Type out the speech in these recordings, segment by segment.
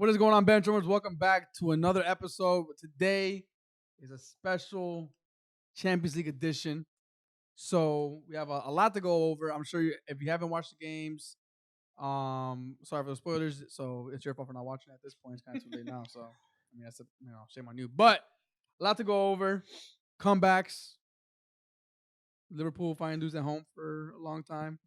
What is going on, BenchWarmers? Welcome back to another episode. Today is a special Champions League edition. So we have a lot to go over. I'm sure if you haven't watched the games, sorry for the spoilers. So it's your fault for not watching at this point. It's kind of too late now. So I mean, that's shame on you. But a lot to go over. Comebacks. Liverpool finally lose at home for a long time.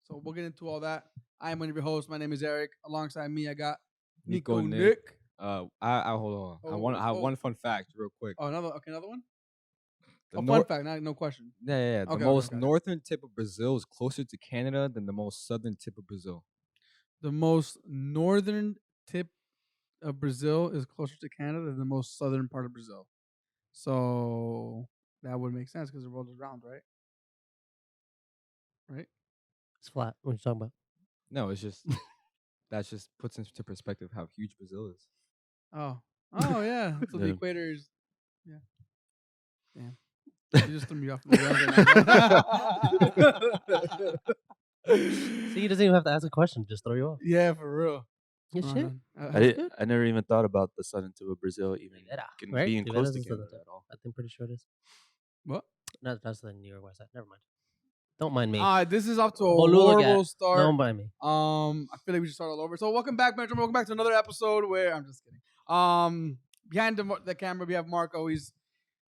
So we'll get into all that. I am one of your hosts. My name is Eric. Alongside me, I got Nico Nick. I hold on. I have one fun fact real quick. Oh, another one? Fun fact, no question. Yeah. The most northern tip of Brazil is closer to Canada than the most southern tip of Brazil. The most northern tip of Brazil is closer to Canada than the most southern part of Brazil. So that would make sense because the world is round, right? Right? It's flat. What are you talking about? No, it's just that just puts into perspective how huge Brazil is. Oh yeah. So the equator is, yeah. Damn. You just threw me off. See, he doesn't even have to ask a question; just throw you off. Yeah, for real. Good shit. I never even thought about the southern tip of Brazil even being close to Canada at all. I'm pretty sure it is. What? No, that's the New York West side. Never mind. Don't mind me. This is off to a horrible start. Don't mind me. I feel like we should start all over. So welcome back, Benjamin. Welcome back to another episode where I'm just kidding. Behind the camera, we have Marco. He's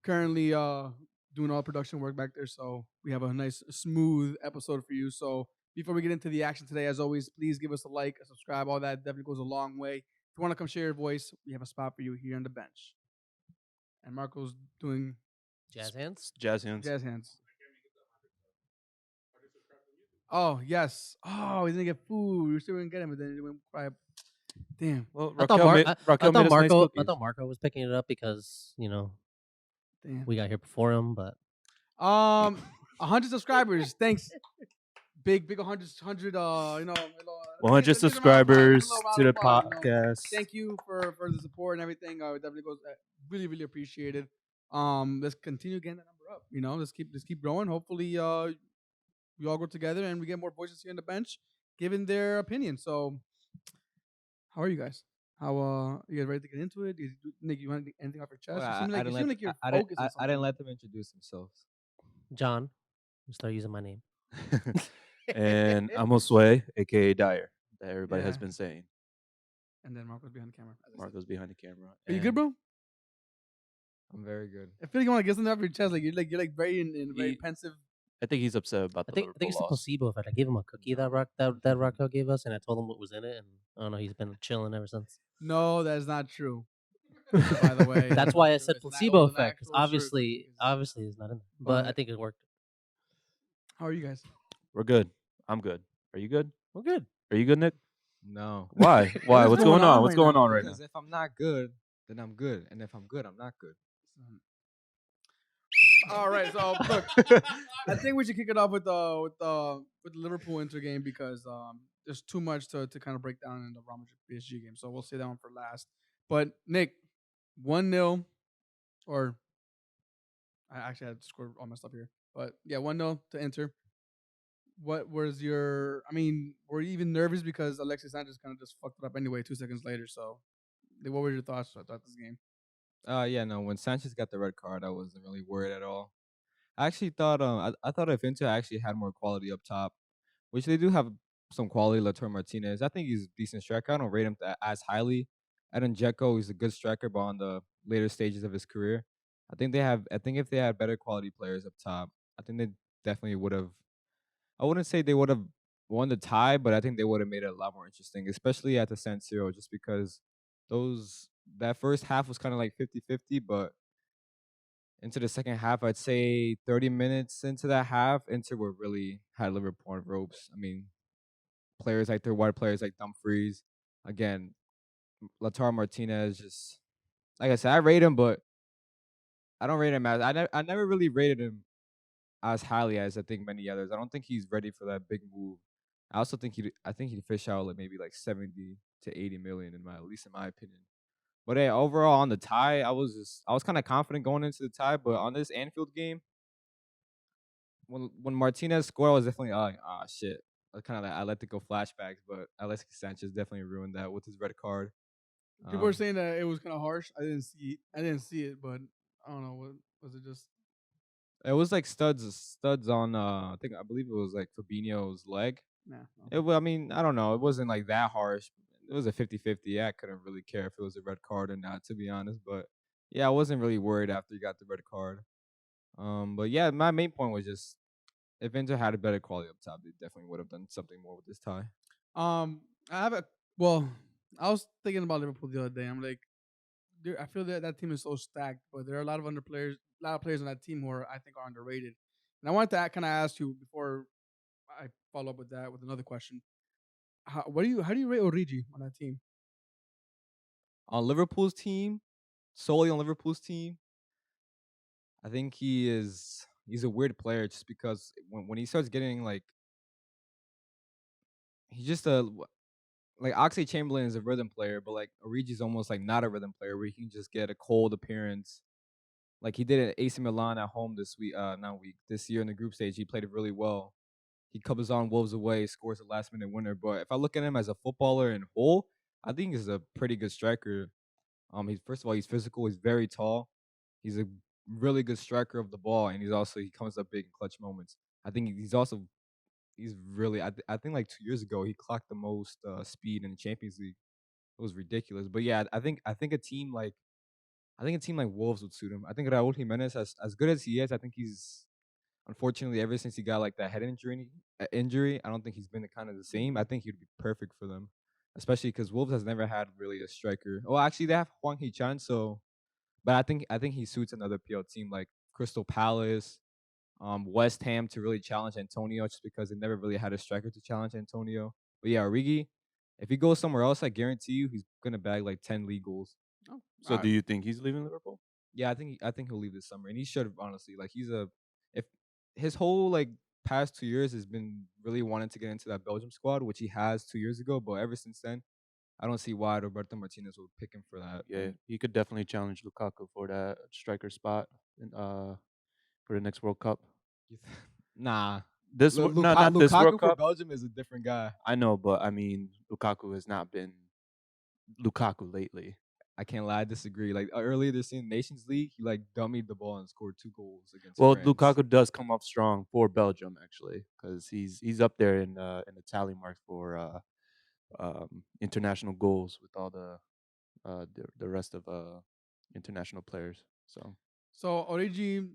currently doing all production work back there. So we have a nice, smooth episode for you. So before we get into the action today, as always, please give us a like, a subscribe. All that definitely goes a long way. If you want to come share your voice, we have a spot for you here on the bench. And Marco's doing jazz hands. Jazz hands. Oh, yes. Oh, he didn't get food. We were still going to get him, but then he went cry. Damn. Well, I thought Marco was picking it up because, Damn. We got here before him, but 100 subscribers. Thanks. Big 100 100 subscribers to the podcast. Thank you for the support and everything. It definitely goes really, really appreciated. Let's continue getting that number up. Let's keep growing. Hopefully we all go together and we get more voices here on the bench giving their opinion. So how are you guys? How you guys ready to get into it? Nick, you want anything off your chest? I didn't let them introduce themselves. John, you start using my name. And I'm Josue, aka Dyer, that everybody has been saying. And then Marco's behind the camera. Are you good, bro? I'm very good. I feel like you want to get something off your chest. Like you're very in very pensive. I think he's upset about the Liverpool I think it's loss. a placebo effect. I gave him a cookie that Rocco gave us, and I told him what was in it, and I don't know, he's been chilling ever since. No, that's not true. By the way, that's why I said placebo effect, because obviously it's not in there. But I think it worked. How are you guys? We're good. I'm good. Are you good? We're good. Are you good, Nick? No. Why? What's going on? What's going on right now? Because if I'm not good, then I'm good, and if I'm good, I'm not good. All right, so look, I think we should kick it off with the Liverpool Inter game because there's too much to kind of break down in the Real Madrid PSG game. So we'll save that one for last. But Nick, 1-0, or I actually had to score all my stuff here. But yeah, 1-0 to Inter. What was your? I mean, were you even nervous because Alexis Sanchez kind of just fucked it up anyway 2 seconds later? So, what were your thoughts about this game? When Sanchez got the red card, I wasn't really worried at all. I actually thought I thought if Inter actually had more quality up top, which they do have some quality. Lautaro Martinez, I think he's a decent striker. I don't rate him as highly. Edin Dzeko, he's a good striker, but on the later stages of his career, I think if they had better quality players up top, I think they definitely would have. I wouldn't say they would have won the tie, but I think they would have made it a lot more interesting, especially at the San Siro, just because that first half was kind of like 50-50, but into the second half, I'd say 30 minutes into that half, Inter were really had Liverpool on ropes. I mean, their wide players like Dumfries, again, Lautaro Martinez, just like I said, I rate him, but I don't rate him as I never really rated him as highly as I think many others. I don't think he's ready for that big move. I also think he'd fish out like maybe like 70 to 80 million at least in my opinion. But hey, overall on the tie, I was kind of confident going into the tie, but on this Anfield game, when Martinez scored, I was definitely like, shit. I let it go flashbacks, but Alexis Sanchez definitely ruined that with his red card. People were saying that it was kind of harsh. I didn't see it, but I don't know. What was it? Just It was like studs on. I believe it was like Fabinho's leg. nah. I mean, I don't know. It wasn't like that harsh. It was a 50-50. Yeah, I couldn't really care if it was a red card or not, to be honest. But yeah, I wasn't really worried after he got the red card. But yeah, my main point was just if Inter had a better quality up top, they definitely would have done something more with this tie. I have a well. I was thinking about Liverpool the other day. I'm like, I feel that team is so stacked, but there are a lot of players on that team who I think are underrated. And I wanted to kind of ask you before I follow up with that with another question. How do you rate Origi on that team? On Liverpool's team, solely on Liverpool's team, I think he's a weird player just because when he starts getting like he's just a like Oxlade Chamberlain is a rhythm player, but like Origi's almost like not a rhythm player where he can just get a cold appearance. Like he did at AC Milan at home this year in the group stage. He played it really well. He covers on Wolves away, scores a last minute winner. But if I look at him as a footballer in whole, I think he's a pretty good striker. He's first of all he's physical. He's very tall. He's a really good striker of the ball, and he comes up big in clutch moments. I think he's really I think like 2 years ago he clocked the most speed in the Champions League. It was ridiculous. But yeah, I think a team like Wolves would suit him. I think Raul Jimenez, as good as he is, I think he's unfortunately ever since he got like that head injury, I don't think he's been the kind of the same. I think he'd be perfect for them, especially because Wolves has never had really a striker. Oh, actually they have Hwang Hee-chan, but I think he suits another PL team like Crystal Palace, West Ham to really challenge Antonio, just because they never really had a striker to challenge Antonio. But yeah, Origi, if he goes somewhere else, I guarantee you he's gonna bag like 10 league goals. Oh, So do you think he's leaving Liverpool? Yeah, I think he'll leave this summer, and he should honestly. Like if his whole like past 2 years has been really wanting to get into that Belgium squad, which he has 2 years ago, but ever since then, I don't see why Roberto Martinez would pick him for that. Yeah, he could definitely challenge Lukaku for that striker spot for the next World Cup. Nah, Not this World Lukaku for Cup. Belgium is a different guy. I know, but I mean, Lukaku has not been Lukaku lately. I can't lie, I disagree. Like earlier this season, Nations League, he like dummied the ball and scored 2 goals against. Well, France. Lukaku does come up strong for Belgium actually, because he's up there in the tally mark for international goals with all the rest of international players. So Origi,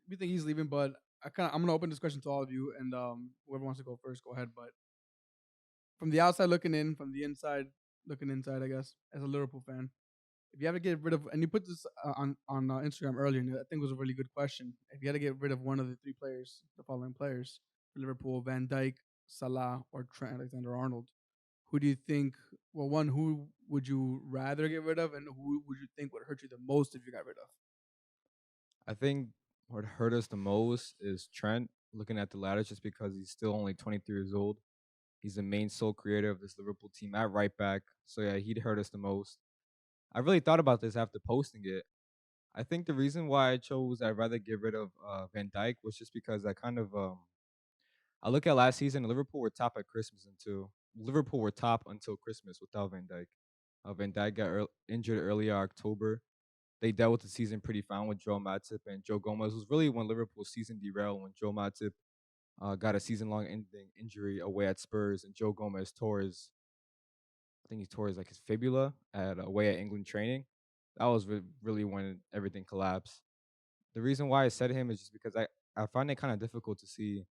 we think he's leaving, but I'm gonna open this question to all of you, and whoever wants to go first, go ahead. But from the outside looking in, from the inside looking inside, I guess, as a Liverpool fan, if you had to get rid of, and you put this on Instagram earlier, and I think it was a really good question. If you had to get rid of one of the three players, the following players for Liverpool: Van Dijk, Salah, or Trent Alexander-Arnold, who do you think? Well, one, who would you rather get rid of, and who would you think would hurt you the most if you got rid of? I think what hurt us the most is Trent. Looking at the ladder, just because he's still only 23 years old. He's the main sole creator of this Liverpool team at right back. So yeah, he'd hurt us the most. I really thought about this after posting it. I think the reason why I'd rather get rid of Van Dijk was just because I look at last season, Liverpool were top at Christmas Liverpool were top until Christmas without Van Dijk. Van Dijk got injured earlier October. They dealt with the season pretty fine with Joe Matip and Joe Gomez. It was really when Liverpool's season derailed when Joe Matip got a season-long ending injury away at Spurs, and Joe Gomez tore his like his fibula away at England training. That was really when everything collapsed. The reason why I said him is just because I find it kind of difficult to see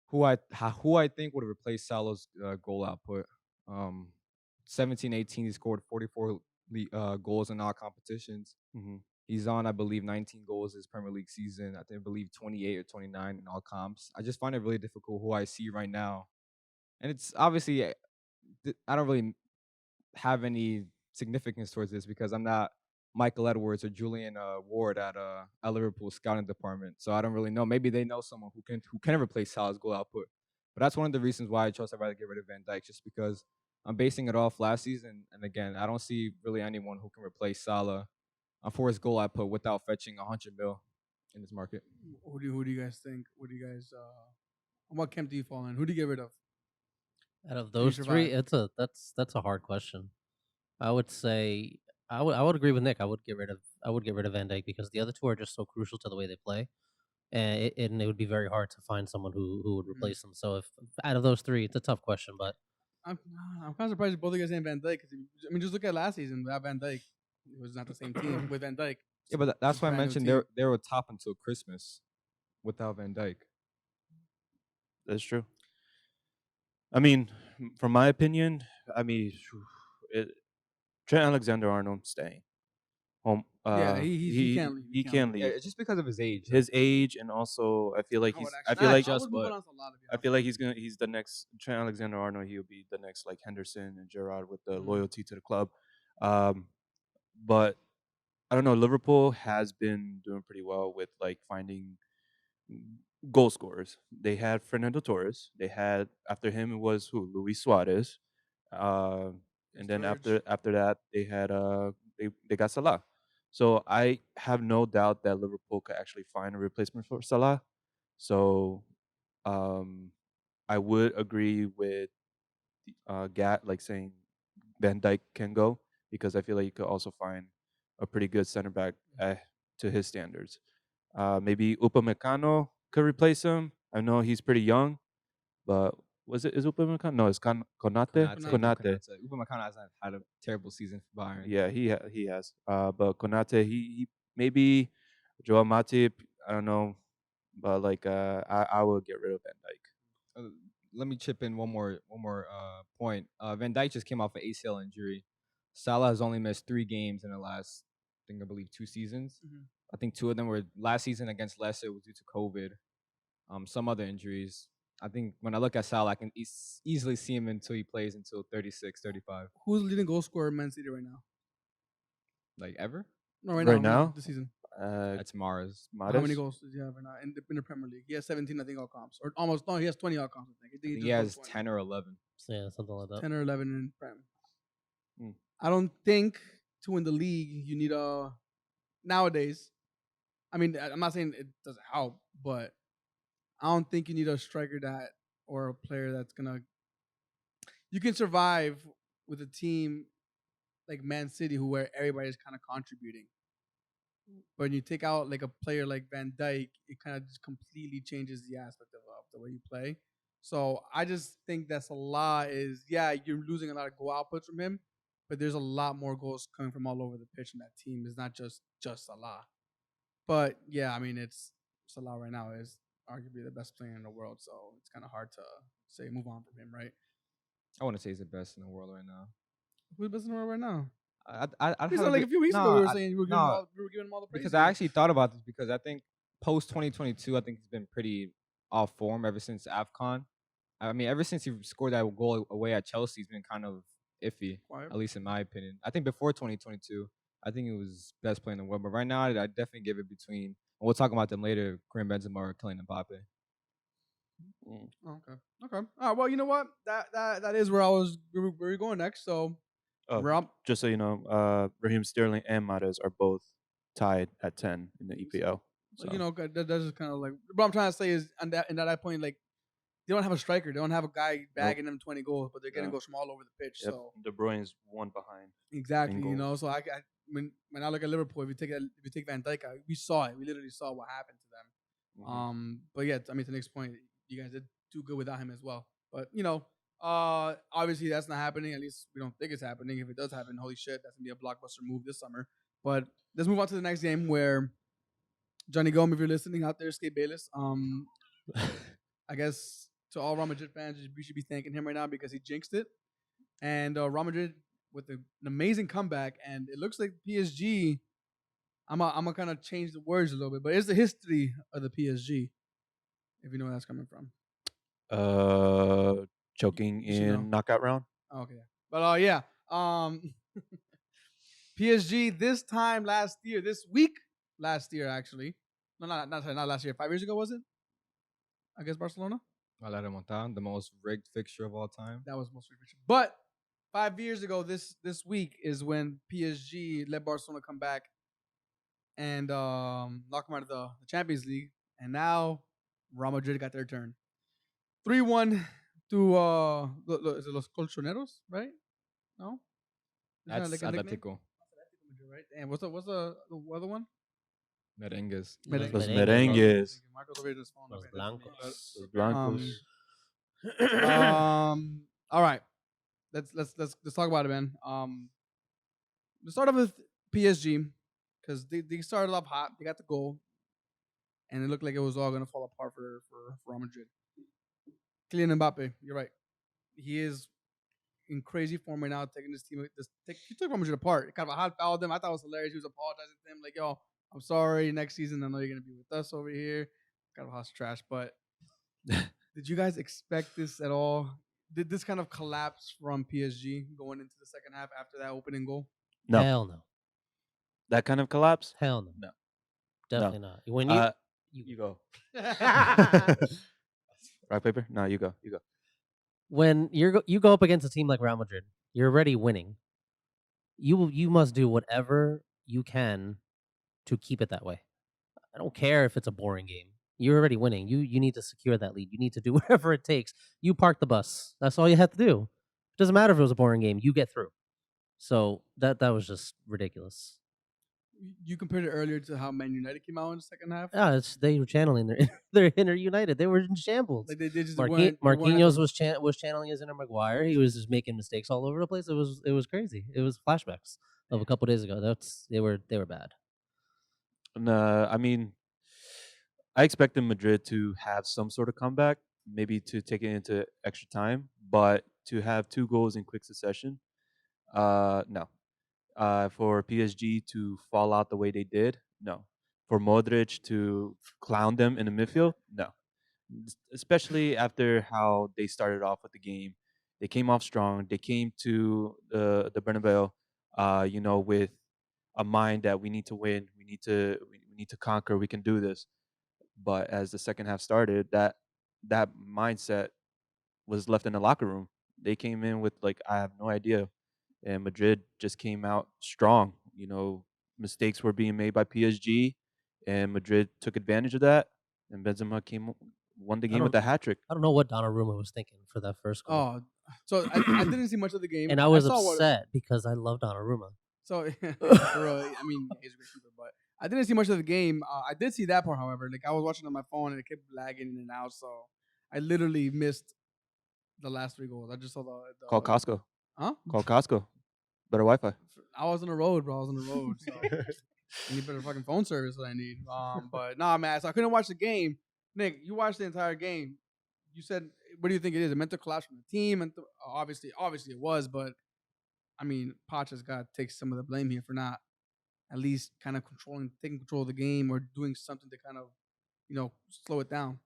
who I think would have replaced Salah's goal output. 17-18, he scored 44 goals in all competitions. Mm-hmm. He's on, I believe, 19 goals his Premier League season. I believe 28 or 29 in all comps. I just find it really difficult who I see right now. And it's obviously, I don't really have any significance towards this because I'm not Michael Edwards or Julian Ward at Liverpool scouting department. So I don't really know. Maybe they know someone who can replace Salah's goal output. But that's one of the reasons why I chose I'd rather get rid of Van Dijk, just because I'm basing it off last season. And again, I don't see really anyone who can replace Salah for his goal output without fetching 100 mil in this market. Who do you guys think? What do you guys? What camp do you fall in? Who do you get rid of? Out of those three, that's a hard question. I would say I would agree with Nick. I would get rid of Van Dijk because the other two are just so crucial to the way they play, and it would be very hard to find someone who would replace them. So if out of those three, it's a tough question, but I'm I'm kind of surprised both of you guys saying Van Dijk. I mean, just look at last season without Van Dijk. It was not the same team with Van Dijk. Yeah, but that's It's a why I brand new mentioned team. they were top until Christmas without Van Dijk. That's true. I mean, from my opinion, I mean, Trent Alexander-Arnold staying home. Yeah, he can't leave. He can't Yeah, leave. it's just because of his age. His age, and also I feel like I feel Not like just, I would move but on to Salah, to be I honest. feel like he's the next Trent Alexander-Arnold. He'll be the next like Henderson and Gerrard with the loyalty to the club. But I don't know. Liverpool has been doing pretty well with like finding goal scorers. They had Fernando Torres. They had after him it was who Luis Suarez, and then Sturridge. after that they had they got Salah. So I have no doubt that Liverpool could actually find a replacement for Salah. So um, I would agree with Gat like saying Van Dijk can go because I feel like you could also find a pretty good center back to his standards. Maybe Upamecano could replace him. I know he's pretty young, but is Upamecano? No, it's Konate. Konate. Upamecano hasn't had a terrible season for Bayern. Yeah, he has. But Konate, he maybe Joel Matip. I don't know, but like I will get rid of Van Dijk. Let me chip in one more point. Van Dijk just came off an ACL injury. Salah has only missed 3 games in the last, I believe 2 seasons. I think 2 of them were last season against Leicester was due to COVID. Some other injuries. I think when I look at Salah, I can easily see him until he plays until 36, 35. Who's the leading goal scorer in Man City right now? Like ever? No, Right now? this season. That's Mars. How many goals does he have right now in the Premier League? He has 17, I think, all comps, or almost. No, he has 20 all comps. I think. I think just he has broke 20. 10 or 11. so yeah, something like that. 10 or 11 in Prem. Hmm. I don't think to win the league you need a nowadays. I mean, I'm not saying it doesn't help, but I don't think you need a striker that or a player that's gonna. You can survive with a team like Man City, where everybody's kind of contributing. But when you take out like a player like Van Dijk, it kind of just completely changes the aspect of the way you play. So I just think that Salah is, yeah, you're losing a lot of goal outputs from him, but there's a lot more goals coming from all over the pitch in that team. It's not just Salah. But yeah, I mean, it's Salah right now is arguably the best player in the world, so it's kind of hard to say move on from him, right? I want to say he's the best in the world right now. Who's the best in the world right now? I'd He's have like a few weeks ago we were saying we were no, giving him all the praise. because I actually thought about this because I think post 2022, I think he's been pretty off form ever since AFCON. I mean, ever since he scored that goal away at Chelsea, he's been kind of iffy, Quiet. at least in my opinion. I think before 2022, I think he was best player in the world. But right now, I definitely give it between, and we'll talk about them later, Karim Benzema or Kylian Mbappe. Oh, okay. All right. Well, you know what? That is where where we're going next. So we're up. Just so you know, Raheem Sterling and Mahrez are both tied at 10 in the EPL. So you know that's just kind of like what I'm trying to say is, and at that point, like they don't have a striker, they don't have a guy bagging them 20 goals, but they're getting goals from all over the pitch. Yep. So De Bruyne's one behind. exactly, you goals. know. So when I look at Liverpool, if you take Van Dijk out, we saw it. We literally saw what happened to them. Mhm. But yeah, I mean, to the next point, you guys did do good without him as well. But you know, obviously that's not happening. At least we don't think it's happening. If it does happen, holy shit, that's gonna be a blockbuster move this summer. But let's move on to the next game where Johnny Gomez, if you're listening out there, Skate Bayless. I guess to all Real Madrid fans, we should be thanking him right now because he jinxed it. And Real Madrid with an amazing comeback, and it looks like PSG. I'm gonna kind of change the words a little bit, but it's the history of the PSG, if you know where that's coming from. Choking You should know. in knockout round. Okay, but yeah, PSG this week, last year actually, no, not last year, 5 years ago was it? I guess Barcelona. La Remontada, the most rigged fixture of all time. That was most rigged. But 5 years ago, this week is when PSG let Barcelona come back and knock them out of the Champions League, and now Real Madrid got their turn. 3-1 to is it Los Colchoneros, right? No, Isn't that That's like a nickname? Atletico. Atletico Madrid, right? And what's the other one? Merengues. Los Los merengues. merengues. Marco's over here just phone. Los Okay, that's me. blancos. Los blancos. All right. Let's talk about it, man. Let's start off with PSG because they started off hot. They got the goal, and it looked like it was all gonna fall apart for Real Madrid. Kylian Mbappe, you're right. He is in crazy form right now, taking this team. He took Real Madrid apart. Kind of a hot fouled them. I thought it was hilarious. He was apologizing to them, like, "Yo, I'm sorry. Next season, I know you're gonna be with us over here." Kind of hot trash, but did you guys expect this at all? Did this kind of collapse from PSG going into the second half after that opening goal? No. Hell no. That kind of collapse? Hell no. No. Definitely not. When you You go. Rock, paper? No, you go. You go. when you go up against a team like Real Madrid, you're already winning. You must do whatever you can to keep it that way. I don't care if it's a boring game. You're already winning. You need to secure that lead. You need to do whatever it takes. You park the bus. That's all you have to do. It doesn't matter if it was a boring game. You get through. So that was just ridiculous. You compared it earlier to how Man United came out in the second half. Yeah, they were channeling their inner United. They were in shambles. Like they just Marquinhos was channeling his inner Maguire. He was just making mistakes all over the place. It was crazy. It was flashbacks of a couple days ago. They were bad. No, I mean, I expected Madrid to have some sort of comeback, maybe to take it into extra time, but to have 2 goals in quick succession, no. For PSG to fall out the way they did, no. For Modric to clown them in the midfield, no. Especially after how they started off with the game, they came off strong. They came to the Bernabeu, with a mind that we need to win, we need to conquer, we can do this. But as the second half started, that mindset was left in the locker room. They came in with like I have no idea, and Madrid just came out strong. Mistakes were being made by PSG, and Madrid took advantage of that. And Benzema won the game with a hat trick. I don't know what Donnarumma was thinking for that first goal. Oh, so I didn't see much of the game, And I was saw upset because I love Donnarumma. So, for real, I mean, he's a great keeper, but I didn't see much of the game. I did see that part, however. Like I was watching on my phone and it kept lagging in and out, so I literally missed the last 3 goals. I just saw the Call Costco. Huh? Call Costco. Better Wi-Fi. I was on the road, bro. I was on the road. So I need better fucking phone service than I need. But nah, man. So I couldn't watch the game. Nick, you watched the entire game. You said, what do you think it is? A mental collapse from the team? And obviously it was. But I mean, Poch has got to take some of the blame here for not at least kind of taking control of the game or doing something to kind of, slow it down.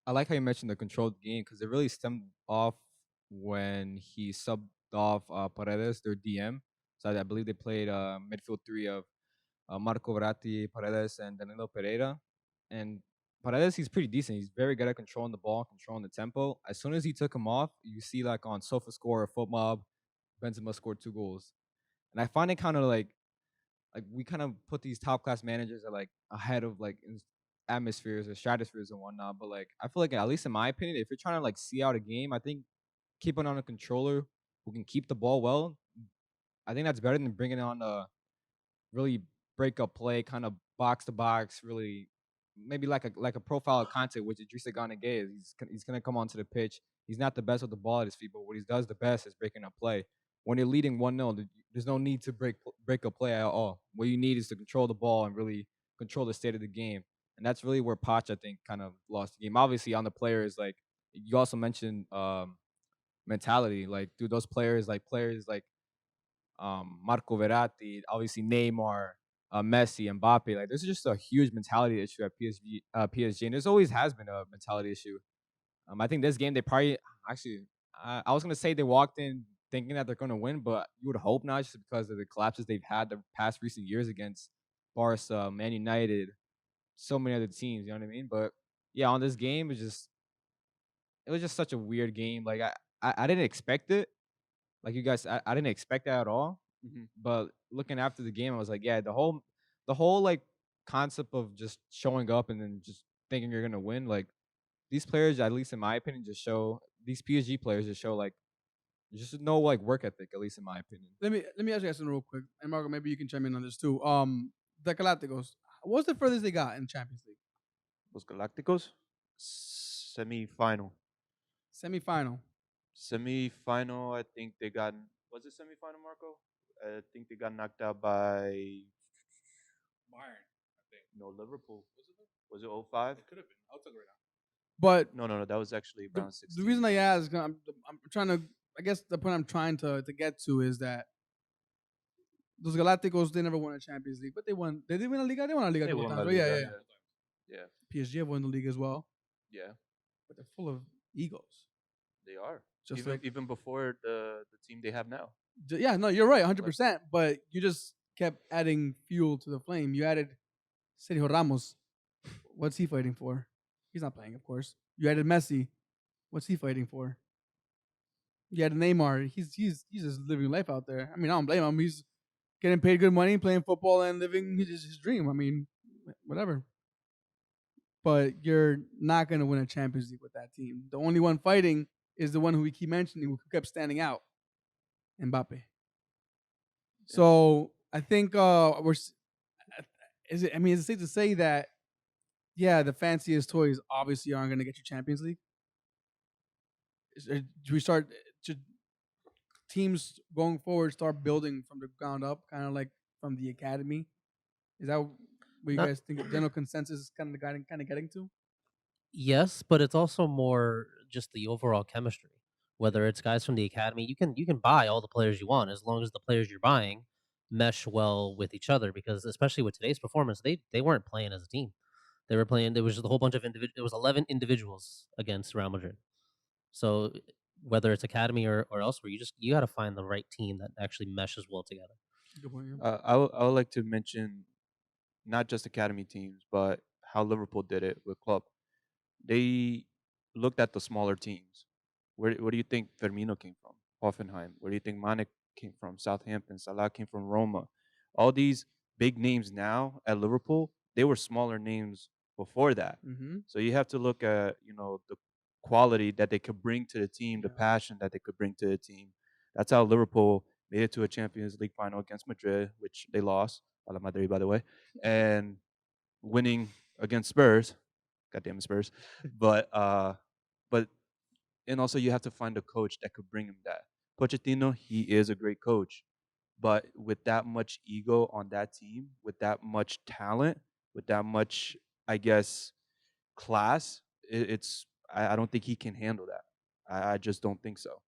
I like how you mentioned the controlled game because it really stemmed off when he subbed off Paredes, their DM. So I believe they played midfield 3 of Marco Verratti, Paredes, and Danilo Pereira. And Paredes, he's pretty decent. He's very good at controlling the ball, controlling the tempo. As soon as he took him off, you see like on SofaScore or FootMob, Benzema scored 2 goals. And I find it kind of like we kind of put these top class managers at like ahead of like atmospheres or stratospheres and whatnot. But like I feel like at least in my opinion, if you're trying to like see out a game, I think keeping on a controller who can keep the ball well, I think that's better than bringing on a really break up play, kind of box to box, really maybe like a profile of content, which Idrissa Gana Gueye is. He's gonna come onto the pitch. He's not the best with the ball at his feet, but what he does the best is breaking up play. When you're leading 1-0, there's no need to break a play at all. What you need is to control the ball and really control the state of the game. And that's really where Poch, I think, kind of lost the game. Obviously, on the players, like you also mentioned mentality. Like, dude, those players like Marco Verratti, obviously Neymar, Messi, and Mbappe. Like, this is just a huge mentality issue at PSG, and there's always has been a mentality issue. I think this game they probably actually. I was gonna say they walked in thinking that they're gonna win, but you would hope not, just because of the collapses they've had the past recent years against Barca, Man United, so many other teams. You know what I mean? But yeah, on this game, it was just such a weird game. Like I didn't expect it. Like you guys, I didn't expect that at all. Mhm. But looking after the game, I was like, yeah, the whole like concept of just showing up and then just thinking you're gonna win. Like these players, at least in my opinion, these PSG players just show like Just no like work ethic, at least in my opinion. Let me ask you guys something real quick, and Marco, maybe you can chime in on this too. The Galacticos, what's the furthest they got in Champions League? Los Galacticos, semi-final. Semi-final. Semi-final, I think they got. Was it semi-final, Marco? I think they got knocked out by. Bayern, I think. No, Liverpool. Was it 05? It could have been. I'll tell you right now. But No. That was actually the, round 16. the reason I ask, I'm trying to. I guess the point I'm trying to get to is that those Galacticos, they never won a Champions League, but they won. They did win a Liga. They won a Liga a They couple won times. La Right? Liga, yeah. PSG have won the league as well, Yeah, but they're full of egos. they are. Just even like even before the team they have now. Yeah, no, you're right, 100%. But you just kept adding fuel to the flame. You added Sergio Ramos. What's he fighting for? He's not playing, of course. You added Messi. What's he fighting for? You added Neymar. He's just living life out there. I mean, I don't blame him. He's getting paid good money, playing football, and living his dream. I mean, whatever. But you're not going to win a Champions League with that team. The only one fighting is the one who we keep mentioning, who kept standing out, Mbappe. So I think is it safe to say that the fanciest toys obviously aren't going to get you Champions League? Do we start to teams going forward start building from the ground up, kind of like from the academy? Is that what you Not- guys think the general consensus is kind of getting to? Yes, but it's also more just the overall chemistry. Whether it's guys from the academy, you can buy all the players you want as long as the players you're buying mesh well with each other. Because especially with today's performance, they weren't playing as a team. They were playing. There was just a whole bunch of It was 11 individuals against Real Madrid. So whether it's academy or elsewhere, you got to find the right team that actually meshes well together. Good point. Yeah. I would like to mention not just academy teams, but how Liverpool did it with Klopp. They looked at the smaller teams. Where do you think Firmino came from? Hoffenheim. Where do you think Mane came from? Southampton. Salah came from Roma. All these big names now at Liverpool, they were smaller names before that. Mm-hmm. So you have to look at the quality that they could bring to the team, the Yeah. passion that they could bring to the team. That's how Liverpool made it to a Champions League final against Madrid, which they lost. A la Madrid, by the way, and winning against Spurs. Goddamn Spurs. But and also you have to find a coach that could bring him that. Pochettino, he is a great coach, but with that much ego on that team, with that much talent, with that much, I guess, class, I don't think he can handle that. I just don't think so.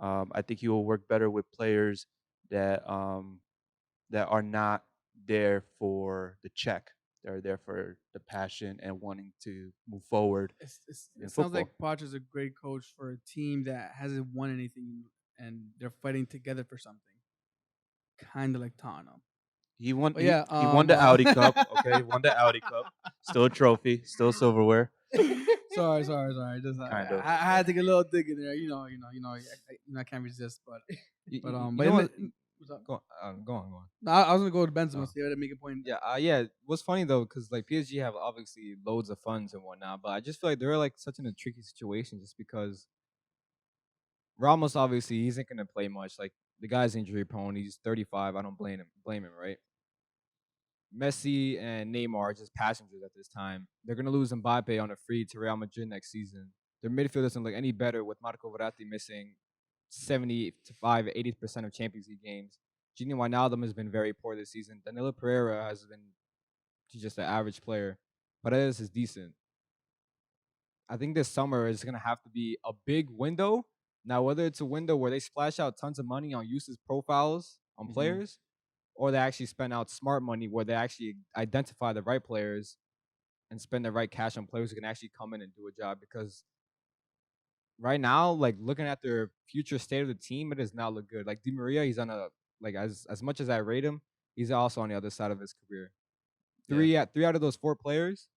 I think he will work better with players that that are not there for the check. They're there for the passion and wanting to move forward in It sounds football. like Poch is a great coach for a team that hasn't won anything and they're fighting together for something. Kind of like Tottenham. He won. But He, yeah, he won the Audi Cup. Okay, he won the Audi Cup. Still a trophy. Still silverware. sorry. Just Kind of. I had to get a little dig in there. I can't resist. But You but know but what? what's up? Go on. No, I was gonna go to Benzema. Oh. So you had to make a point. Yeah. What's funny though, because like PSG have obviously loads of funds and whatnot, but I just feel like they're like such in a tricky situation just because Ramos obviously he isn't gonna play much. Like the guy's injury prone. He's 35. I don't blame him, right? Messi and Neymar are just passengers at this time. They're gonna lose Mbappe on a free to Real Madrid next season. Their midfield doesn't look any better with Marco Verratti missing 80% of Champions League games. Gini Wijnaldum has been very poor this season. Danilo Pereira has been just an average player. Paredes is decent. I think this summer is gonna have to be a big window. Now, whether it's a window where they splash out tons of money on uses profiles on players, or they actually spend out smart money where they actually identify the right players and spend the right cash on players who can actually come in and do a job. Because right now, like looking at their future state of the team, it does not look good. Like Di Maria, he's on a as much as I rate him, he's also on the other side of his career. Three out of those four players,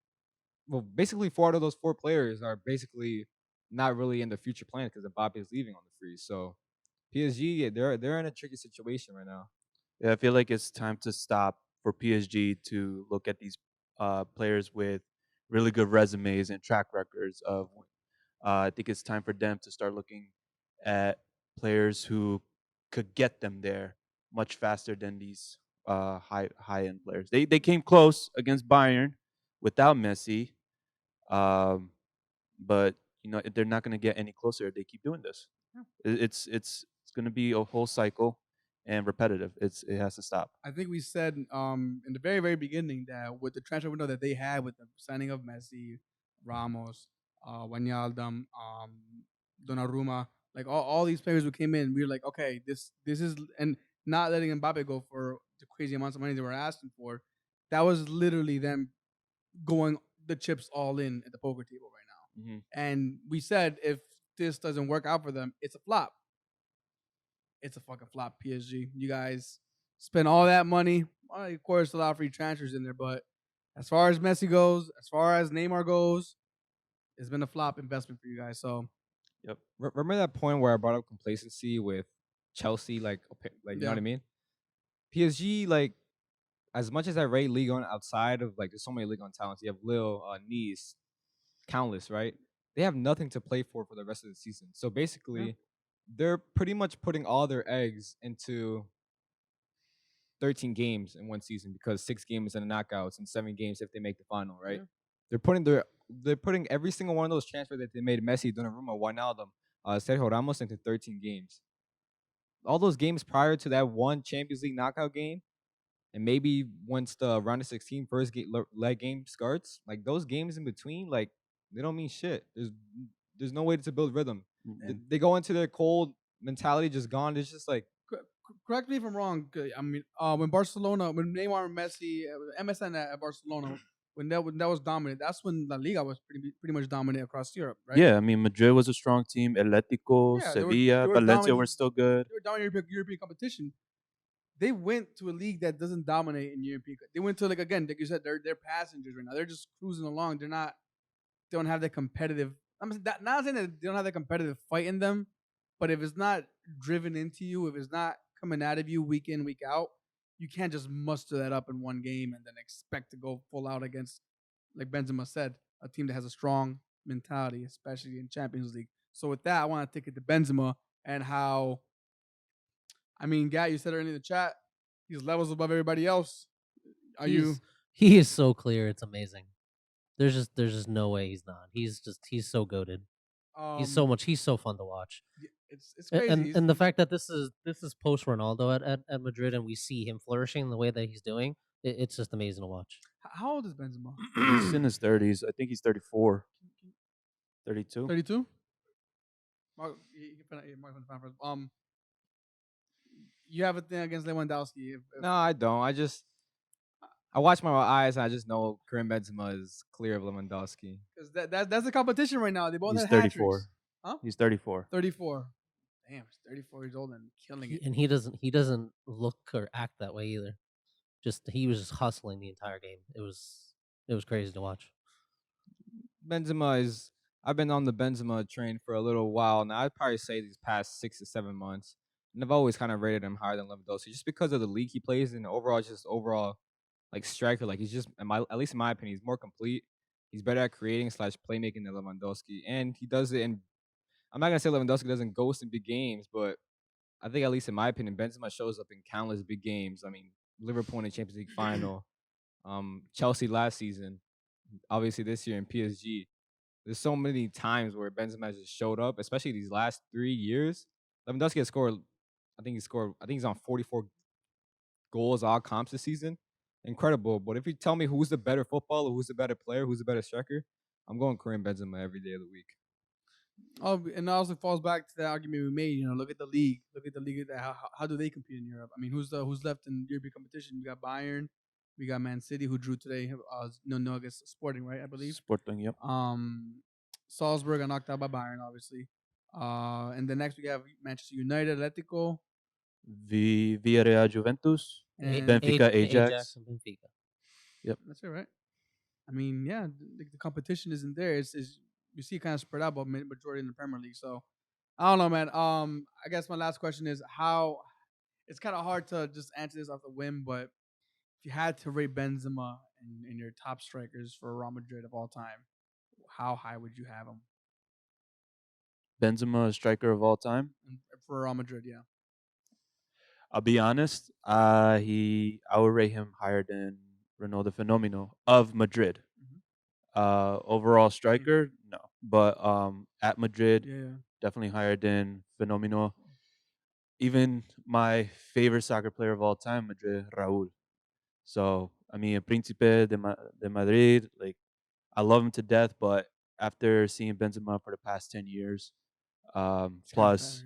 well, basically 4 out of those 4 players are basically not really in the future plan because Mbappe is leaving on the free. So PSG, they're in a tricky situation right now. Yeah, I feel like it's time to stop for PSG to look at these players with really good resumes and track records of. I think it's time for them to start looking at players who could get them there much faster than these high end players. They came close against Bayern without Messi, um, but they're not going to get any closer if they keep doing this. It's going to be a whole cycle and repetitive. It has to stop. I think we said in the very very beginning that with the transfer window that they had with the signing of Messi, Ramos, Wijnaldum, Donnarumma, like all these players who came in, we were like, okay, this is and not letting Mbappe go for the crazy amounts of money they were asking for. That was literally them going the chips all in at the poker table right now. And we said if this doesn't work out for them, it's a flop. It's a fucking flop, PSG. You guys spend all that money. Well, of course, a lot of free transfers in there, but as far as Messi goes, as far as Neymar goes, it's been a flop investment for you guys. So, Yep. Remember that point where I brought up complacency with Chelsea, like you know what I mean? PSG, like, as much as I rate League on outside of, like, there's so many League on talents. You have Lille, Nice, countless, right? They have nothing to play for the rest of the season. So basically, they're pretty much putting all their eggs into 13 games in one season because 6 games in the knockouts and 7 games if they make the final, right? Yeah. They're putting every single one of those transfers that they made, Messi, Donnarumma, Wijnaldum, Sergio Ramos, into 13 games. All those games prior to that one Champions League knockout game, and maybe once the round of 16 first leg game starts, like those games in between, like they don't mean shit. There's no way to build rhythm. They go into their cold mentality, just gone. It's just like, correct me if I'm wrong. I mean, when Neymar and Messi, MSN at Barcelona, when that was dominant, that's when La Liga was pretty much dominant across Europe, right? Yeah, I mean, Madrid was a strong team. Atletico, Yeah, Sevilla, Valencia were still good. They were dominating European competition. They went to a league that doesn't dominate in European. They went to, like you said, they're passengers right now. They're just cruising along. They don't have that competitive. Not saying that they don't have that competitive fight in them, but if it's not driven into you, if it's not coming out of you week in, week out, you can't just muster that up in one game and then expect to go full out against, like Benzema said, a team that has a strong mentality, especially in Champions League. So with that, I want to take it to Benzema and how. I mean, Gat, you said earlier in the chat, he's levels above everybody else. He is so clear. It's amazing. There's just no way he's not. He's so goated. He's so fun to watch. It's crazy. And the fact that this is post Ronaldo at Madrid, and we see him flourishing the way that he's doing, it's just amazing to watch. How old is Benzema? He's in his 30s. I think he's 34. 32. 32? You have a thing against Lewandowski? No, I don't. I watch my eyes and I just know Karim Benzema is clear of Lewandowski. Because that's the competition right now. They both He's had 34. hat-tricks. Huh? He's 34. 34. Damn, he's 34 years old and killing it. And he doesn't look or act that way either. He was just hustling the entire game. It was crazy to watch. I've been on the Benzema train for a little while now. I'd probably say these past 6 to 7 months. And I've always kind of rated him higher than Lewandowski just because of the league he plays and overall like striker. Like he's just, at least in my opinion, he's more complete. He's better at creating / playmaking than Lewandowski. And he does it I'm not going to say Lewandowski doesn't ghost in big games, but I think at least in my opinion, Benzema shows up in countless big games. I mean, Liverpool in the Champions League final, Chelsea last season, obviously this year in PSG. There's so many times where Benzema just showed up, especially these last 3 years. Lewandowski has scored, I think he's on 44 goals, all comps this season. Incredible. But if you tell me who's the better footballer, who's the better player, who's the better striker, I'm going Karim Benzema every day of the week. Oh, and it also falls back to the argument we made. Look at the league. How do they compete in Europe? I mean, who's left in European competition? We got Bayern, we got Man City, who drew today. No, against Sporting, right? I believe. Sporting, yep. Salzburg got knocked out by Bayern, obviously. And the next we have Manchester United, Atletico, Villarreal, Juventus, and Benfica, Ajax. And Benfica. Yep, that's it, right? I mean, yeah, the competition isn't there. It's you see it kind of spread out, but majority in the Premier League. So I don't know, man. I guess my last question is how. It's kind of hard to just answer this off the whim, but if you had to rate Benzema in your top strikers for Real Madrid of all time, how high would you have him? Benzema, a striker of all time. Real Madrid. Yeah. I'll be honest. I would rate him higher than Ronaldo Fenomeno of Madrid. Overall striker, no, but at Madrid, Yeah. definitely higher than Fenomeno. Even my favorite soccer player of all time, Madrid, Raúl. So I mean, a Príncipe de Madrid, like I love him to death. But after seeing Benzema for the past 10 years, It's kind of plus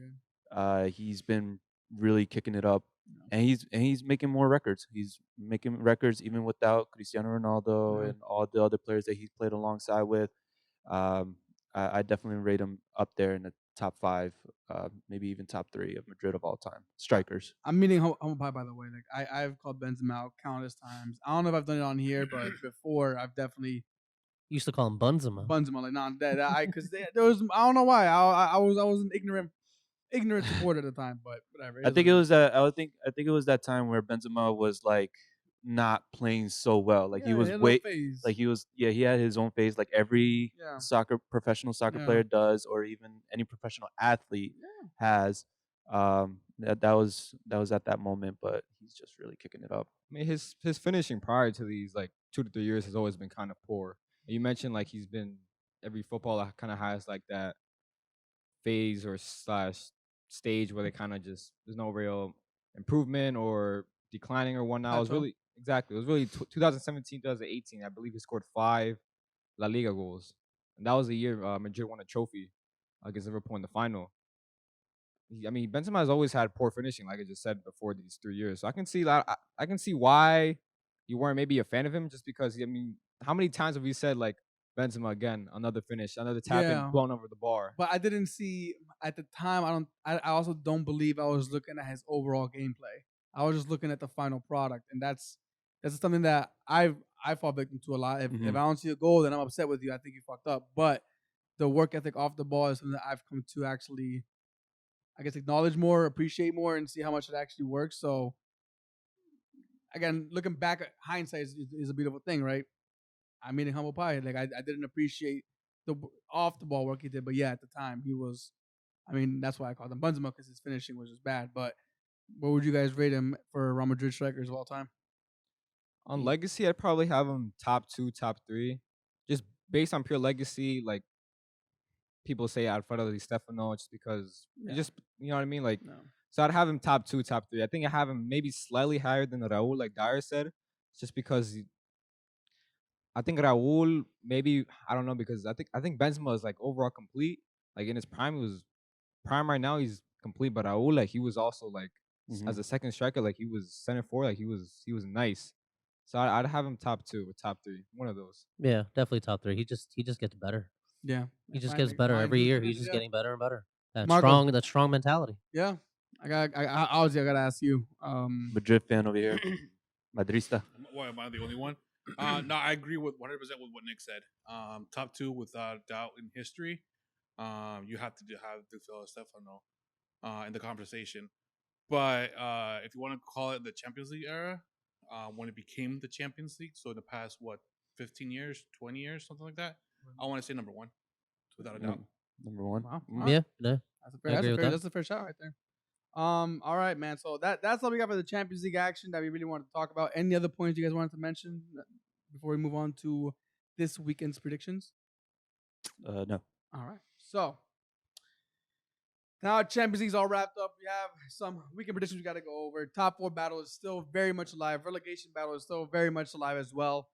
better. he's been really kicking it up, Yeah. and he's making more records. He's making records even without Cristiano Ronaldo Yeah. and all the other players that he's played alongside with. Um, I definitely rate him up there in the top 5, maybe even top 3 of Madrid of all time strikers. I'm meeting Humble Pie, by the way. Like I've called Benzema out countless times. I don't know if I've done it on here, but before I've definitely Used to call him Benzema. Benzema. Like nah, that I because there was I don't know why I was an ignorant supporter at the time, but whatever. I think it was that. I think it was that time where Benzema was like not playing so well. Like he Yeah, was he had no way, phase. like he was. Yeah, he had his own phase, like every Yeah. professional soccer Yeah. player does, or even any professional athlete Yeah. has. That was at that moment, but he's just really kicking it up. I mean, his finishing prior to these like 2 to 3 years has always been kind of poor. You mentioned like he's been every footballer kind of has like that phase or slash stage where they kind of just there's no real improvement or declining or whatnot. It was Plateau. really exactly. It was really 2017, 2018. I believe he scored 5 La Liga goals, and that was the year Madrid won a trophy against Liverpool in the final. I mean, Benzema has always had poor finishing, like I just said before these 3 years. So I can see that. I can see why you weren't maybe a fan of him, just because. I mean, how many times have we said like Benzema again, another finish, another tap in, Yeah. blown over the bar? But I didn't see at the time. I also don't believe I was looking at his overall gameplay. I was just looking at the final product, and that's something that I fall victim to a lot. If I don't see a goal, then I'm upset with you. I think you fucked up. But the work ethic off the ball is something that I've come to actually, I guess, acknowledge more, appreciate more, and see how much it actually works. So again, looking back at hindsight is a beautiful thing, right? I'm eating humble pie. Like I didn't appreciate the off the ball work he did, but yeah, at the time he was. I mean, that's why I called him Benzema because his finishing was just bad. But what would you guys rate him for Real Madrid strikers of all time? On legacy, I'd probably have him top 2, top 3, just based on pure legacy. Like people say Alfredo Di Stefano, just because Yeah. just you know what I mean. Like, No. so I'd have him top 2, top 3. I think I have him maybe slightly higher than Raúl, like Dyer said, just because I think Raúl maybe I don't know, because I think Benzema is like overall complete. Like in his prime, he was prime right now. He's complete, but Raúl, like he was also like as a second striker, like he was center forward, like he was nice. So I'd have him top 2 or top 3, one of those. Yeah, definitely top 3. He just gets better. Yeah. He just Fine, gets like, better fine. every year. Yeah. He's just getting better and better. That Marco. strong mentality. Yeah. I obviously I gotta ask you. Madrid fan over here, Madrista. Why am I the only one? No, I agree with 100% with what Nick said. Top 2 without doubt in history. You have to have Di Stefano in the conversation. But if you want to call it the Champions League era, when it became the Champions League, so in the past 15 years, 20 years, something like that, I want to say number 1, without a doubt. Number 1. Wow. Yeah, yeah. I agree with that. That's a fair shot right there. All right, man. So that's all we got for the Champions League action that we really wanted to talk about. Any other points you guys wanted to mention before we move on to this weekend's predictions? No. All right. So now Champions League's all wrapped up. We have some weekend predictions we got to go over. Top 4 battle is still very much alive. Relegation battle is still very much alive as well.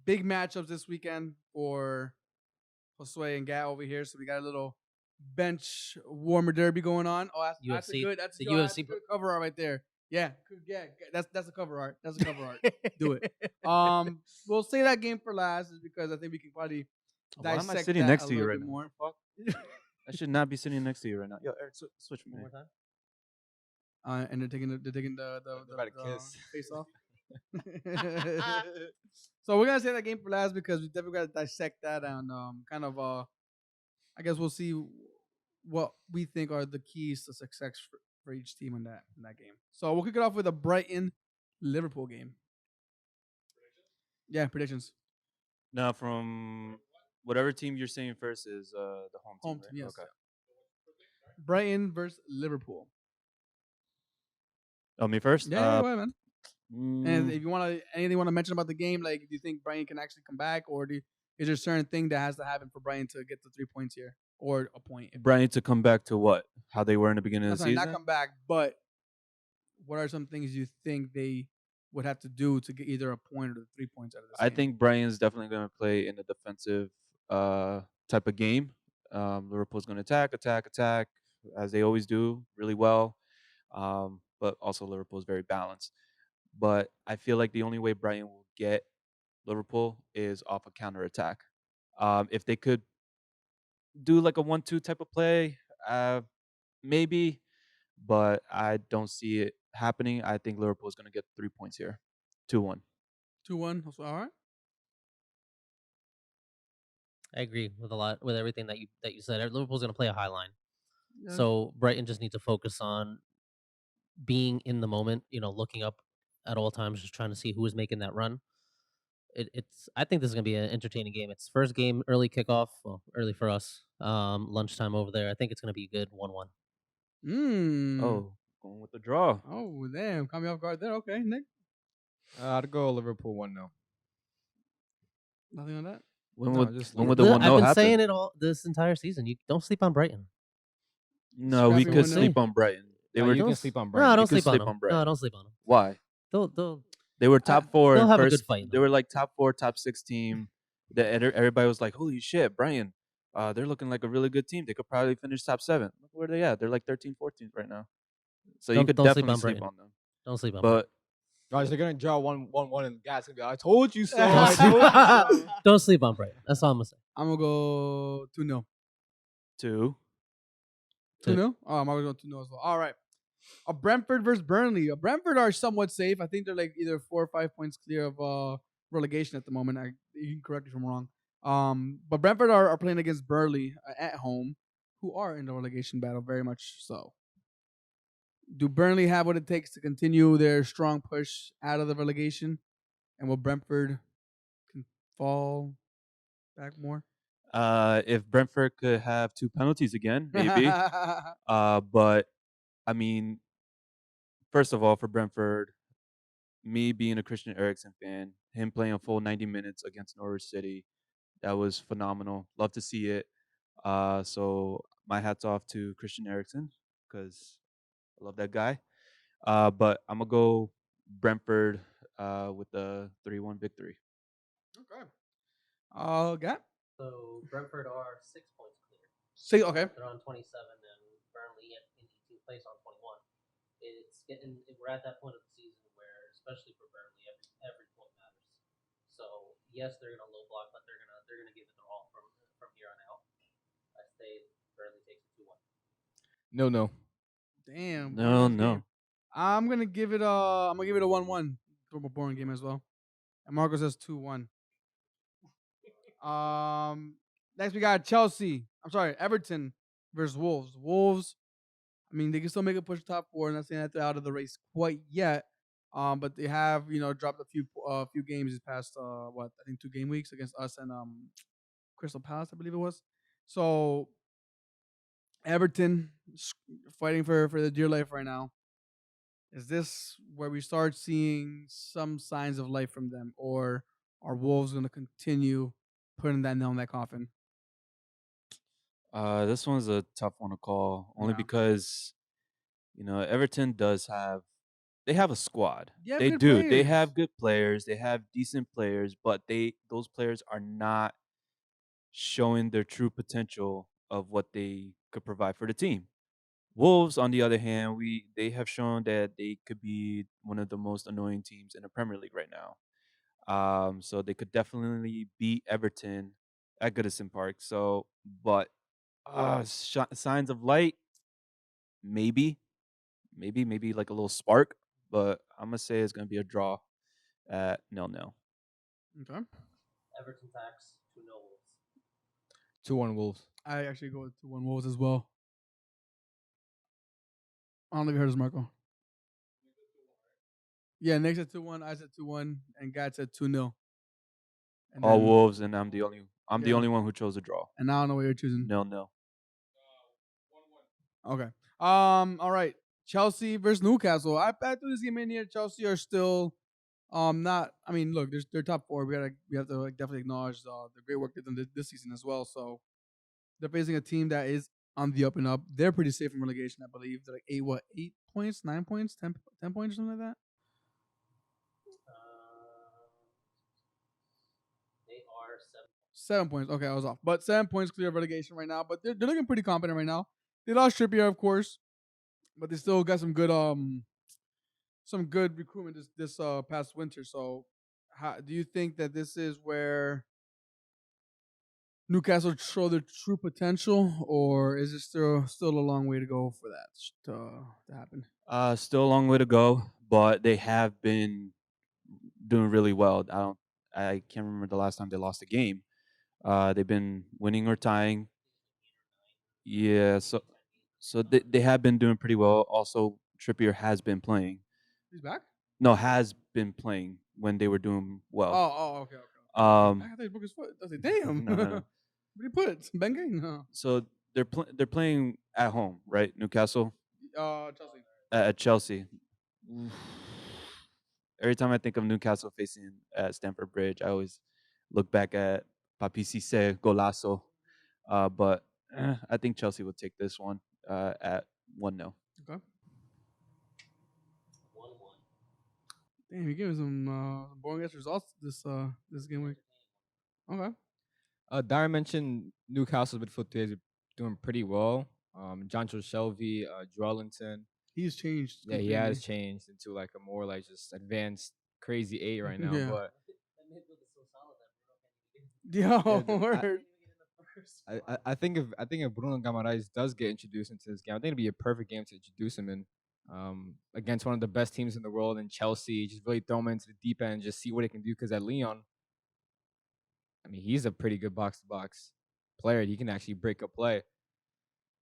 Big matchups this weekend for Josue and Gat over here. So we got a little bench warmer derby going on. Oh, that's a UFC. good. That's The yo, that's UFC a good cover art right there. Yeah, that's a cover art. That's a cover art. Do it. We'll say that game for last, is because I think we can probably Why am I dissect sitting that next a to you little right bit now? more. Fuck. I should not be sitting next to you right now. Yo, Eric, switch me. One more time. And they're taking the about to kiss. face off. So we're gonna say that game for last because we definitely gotta dissect that and kind of I guess we'll see what we think are the keys to success for each team in that game. So we'll kick it off with a Brighton Liverpool game. Yeah, predictions. Now, from whatever team you're saying first is the home team, Home right? team, yes. Okay. Brighton versus Liverpool. Oh, me first. Yeah, go ahead, man. And Mm, if you want to, anything you want to mention about the game, like, do you think Brighton can actually come back, or is there a certain thing that has to happen for Brighton to get the 3 points here, or a point? Brighton to come back to what? How they were in the beginning of That's the fine, season. not come back, but what are some things you think they would have to do to get either a point or the 3 points out of this I game? think Brighton's definitely going to play in a defensive type of game. Liverpool's going to attack, as they always do, really well. But also Liverpool is very balanced. But I feel like the only way Brighton will get Liverpool is off a counterattack. If they could do like a 1-2 type of play, maybe, but I don't see it happening. I think Liverpool is going to get 3 points here, 2-1. 2-1. All right. I agree with everything that you said. Liverpool's going to play a high line, Yeah. so Brighton just need to focus on being in the moment. Looking up at all times, just trying to see who is making that run. It's. I think this is going to be an entertaining game. It's first game, early kickoff. Well, early for us. Lunchtime over there. I think it's going to be good. 1-1. Oh, going with the draw. Oh, damn. Caught me off guard there. Okay, Nick. I'd go Liverpool 1-0. Nothing on that? When No, would just when would the Liverpool. 1-0 I've been happen? saying it all this entire season. You don't sleep on Brighton. No, we Scrappy could 1-0. sleep on Brighton. They No, were you can Don't sleep on No, Brighton. don't You could sleep on sleep them. on No, Brighton. don't sleep on them. why? They'll They were top 4 they'll have a first. good fight, They were like top 4, top 6 team. Everybody was like, "Holy shit, Brighton! They're looking like a really good team. They could probably finish top 7." Look where they at. They're like 13, 14 right now. So you Don't- could don't sleep definitely on sleep Brighton. on them. Don't sleep on But Guys, they're gonna draw 1-1, and Gas gonna be. I told you so. Don't I sleep- told you so. Don't sleep on Brighton. That's all I'm gonna say. I'm going to go 2-0. 2. 2-0? Oh, I'm going to go 2-0 as well. All right. A Brentford versus Burnley. Brentford are somewhat safe. I think they're like either 4 or 5 points clear of relegation at the moment. You can correct me if I'm wrong. But Brentford are playing against Burnley at home, who are in the relegation battle very much so. Do Burnley have what it takes to continue their strong push out of the relegation? And will Brentford can fall back more? If Brentford could have 2 penalties again, maybe. But I mean, first of all, for Brentford, me being a Christian Eriksen fan, him playing a full 90 minutes against Norwich City, that was phenomenal. Love to see it. So my hats off to Christian Eriksen because I love that guy. But I'm gonna go Brentford with the 3-1 victory. Okay. Okay. So Brentford are 6 points clear. Okay. They're on 27, and Burnley in 18th place on 21. We're at that point of the season where, especially for Burnley, every point matters. So yes, they're gonna low block, but they're gonna give it their all from here on out. I say Burnley takes it 2-1. No. Damn. No, boring no. game. I'm gonna give it a 1-1. Throw a boring game as well. And Marco says 2-1. Next we got Everton versus Wolves. Wolves, I mean, they can still make a push to top 4. Not saying that they're out of the race quite yet. But they have, dropped a few games this past I think 2 game weeks against us and Crystal Palace, I believe it was. So Everton fighting for their dear life right now. Is this where we start seeing some signs of life from them, or are Wolves going to continue putting that nail in that coffin? This one's a tough one to call, only Yeah. because Everton they have a squad. They have They good do. They players. have good players. They have decent players, but those players are not showing their true potential of what they could provide for the team. Wolves, on the other hand, they have shown that they could be one of the most annoying teams in the Premier League right now. So they could definitely beat Everton at Goodison Park. So, but signs of light, maybe like a little spark. But I'm gonna say it's gonna be a draw at 0-0. Okay. Everton tax 2-0 Wolves. 2-1 Wolves. I actually go with 2-1 Wolves as well. I don't know if you heard us, Marco. Yeah, Nick said 2-1, I said 2-1, and God said 2-0. And All then- Wolves, and I'm the only Yeah. one who chose a draw. And I don't know what you're choosing. 0-0. Okay. All right. Chelsea versus Newcastle. I threw this game in here. Chelsea are still not. I mean, look, they're top four. We have to definitely acknowledge the great work they've done this season as well. So they're facing a team that is on the up and up. They're pretty safe from relegation, I believe. They're like 8 points, 9 points, 10 points, something like that. They are 7 points. Okay, I was off. But 7 points clear of relegation right now. But they're looking pretty confident right now. They lost Trippier, of course, but they still got some good recruitment this past winter. So, how do you think that this is where Newcastle show their true potential, or is it still a long way to go for that to happen? Still a long way to go, but they have been doing really well. I can't remember the last time they lost a game. They've been winning or tying. Yeah, so they have been doing pretty well. Also, Trippier has been playing. He's back? No, has been playing when they were doing well. Okay. Um, I thought he broke his foot. I was like, damn. No. What did he put? Some Bengay? No. So they're playing at home, right? Newcastle Chelsea. at Chelsea. Every time I think of Newcastle facing at Stamford Bridge, I always look back at Papi Cissé golazo. But I think Chelsea will take this one at 1-0. Okay. 1-1. Damn, you gave some boring ass results this game week. Okay. Darren mentioned Newcastle's midfield today is doing pretty well. Jonjo Shelvey, Drellington. He's changed. Yeah, he has changed into like a more like just advanced crazy 8 right now. Yeah. But Yo, Yeah, word. I think if Bruno Guimaraes does get introduced into this game, I think it'd be a perfect game to introduce him in. Against one of the best teams in the world in Chelsea, just really throw him into the deep end, just see what he can do. Because at Lyon, I mean, he's a pretty good box-to-box player. He can actually break up play.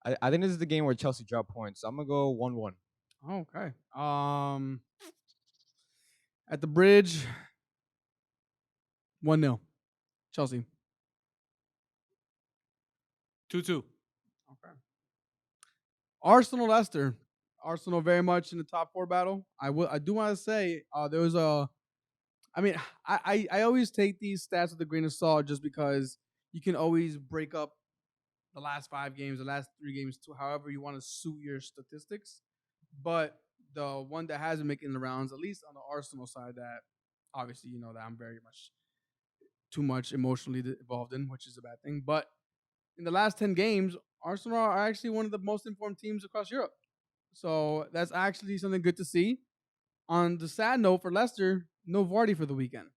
I think this is the game where Chelsea drop points. So I'm gonna go 1-1. Okay. At the bridge, 1-0. Chelsea. 2-2. Okay. Arsenal Leicester. Arsenal very much in the top 4 battle. I do want to say there was I always take these stats with a grain of salt just because you can always break up the last 5 games, the last 3 games to however you want to suit your statistics. But the one that has been making the rounds, at least on the Arsenal side, that obviously you know that I'm very much too much emotionally involved in, which is a bad thing. But in the last 10 games, Arsenal are actually one of the most informed teams across Europe. So that's actually something good to see. On the sad note for Leicester, no Vardy for the weekend.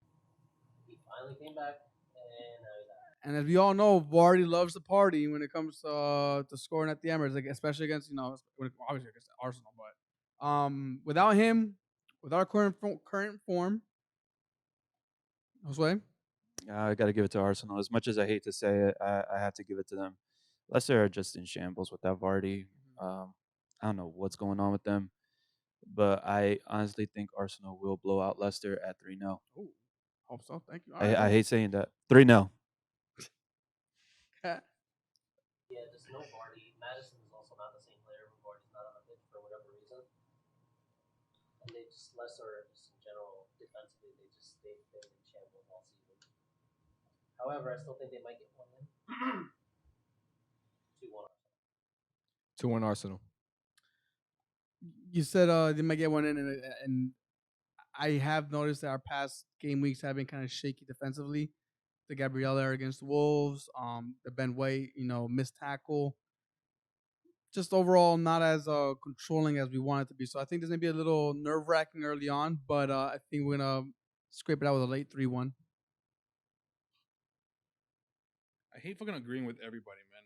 He finally came back, and now he's out. And as we all know, Vardy loves to party when it comes to scoring at the Emirates, like especially against obviously against Arsenal. But without him, without our current form, Josue, I got to give it to Arsenal. As much as I hate to say it, I have to give it to them. Leicester are just in shambles without Vardy. I don't know what's going on with them, but I honestly think Arsenal will blow out Leicester at 3-0. oh, hope so. Thank you. I hate saying that. 3-0. Yeah, just no Vardy. Madison is also not the same player when Vardy's not on the pitch for whatever reason. And Leicester, just in general, defensively, they've been in shambles all season. However, I still think they might get one in. 2-1. 2-1 Arsenal. You said they might get one in, and I have noticed that our past game weeks have been kind of shaky defensively. The Gabriella against the Wolves, the Ben White, missed tackle. Just overall not as controlling as we want it to be. So I think there's going to be a little nerve-wracking early on, but I think we're going to scrape it out with a late 3-1. I hate fucking agreeing with everybody, man.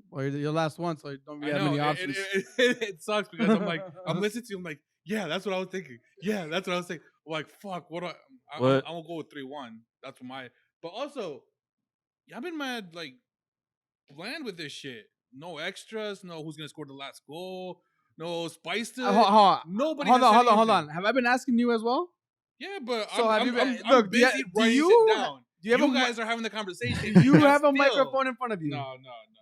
Well, you're the last one, so you don't really have I know many options. it sucks because I'm like, I'm listening to you. I'm like, yeah, that's what I was thinking. Yeah, that's what I was thinking. I'm like, fuck, what do I'm gonna go with 3-1. That's my. But also, y'all been mad like bland with this shit. No extras. No, who's gonna score the last goal? No spice to it. Nobody. Hold on. Have I been asking you as well? Yeah, but So I'm look, busy writing shit down. Do you have You guys are having the conversation. Do you have a Still- microphone in front of you? No.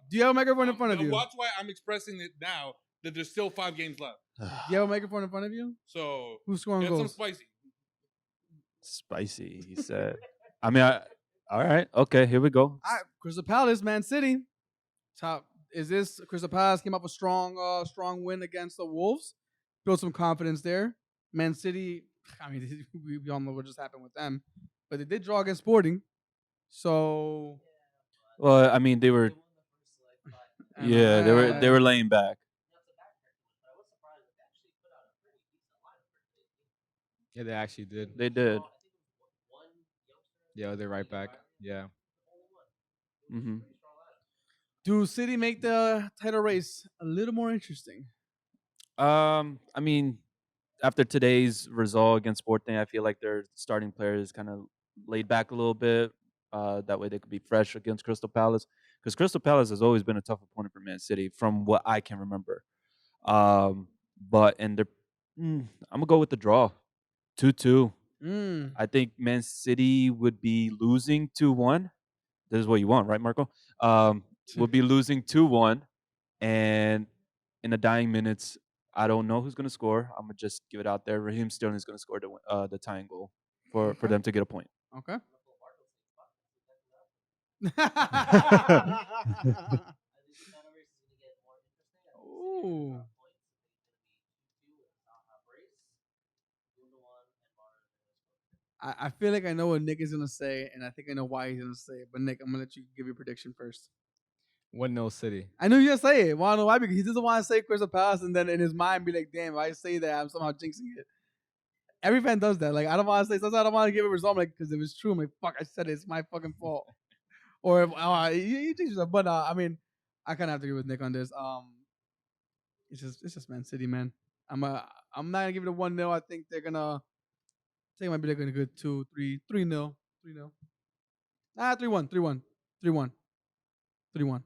Do you have a microphone in front of you? Watch why I'm expressing it now. that there's still 5 games left. Do you have a microphone in front of you? So Who's scoring get some goals? spicy. Spicy, he said. I mean, all right. Okay, here we go. All right, Crystal Palace, Man City. Top is this Crystal Palace came up with strong win against the Wolves. Built some confidence there. Man City, I mean, we all know what just happened with them, but they did draw against Sporting. So Well, I mean, they were. Yeah, they were laying back. Yeah, they actually did. They did. Yeah, they're right back. Yeah. Mm-hmm. Do City make the title race a little more interesting? I mean, after today's result against Sporting, I feel like their starting players kind of laid back a little bit. That way they could be fresh against Crystal Palace. Because Crystal Palace has always been a tough opponent for Man City, from what I can remember. But and they're, I'm gonna go with the draw, 2-2. I think Man City would be losing 2-1. This is what you want, right, Marco? Would be losing 2-1, and in the dying minutes, I don't know who's gonna score. I'm gonna just give it out there. Raheem Sterling is gonna score the tying goal for Okay. them to get a point. Okay. Ooh. I feel like I know what Nick is gonna say, and I think I know why he's gonna say it. But Nick, I'm gonna let you give your prediction first. 1-0 City. I knew you were gonna say it. Wanna know why? Because he doesn't want to say Crystal Palace, and then in his mind be like, "Damn, if I say that, I'm somehow jinxing it." Every fan does that. Like, I don't want to say. Sometimes I don't want to give a result. I'm like, because if it's true, I'm like, "Fuck, I said it. It's my fucking fault." Or if you jinx yourself. But I mean, I kind of have to agree with Nick on this. It's just Man City, man. I'm not gonna give it a 1-0. I think they're gonna. I think it might be like a good 3-0. 3-0. 3-1. 3-1. 3-1. 3-1.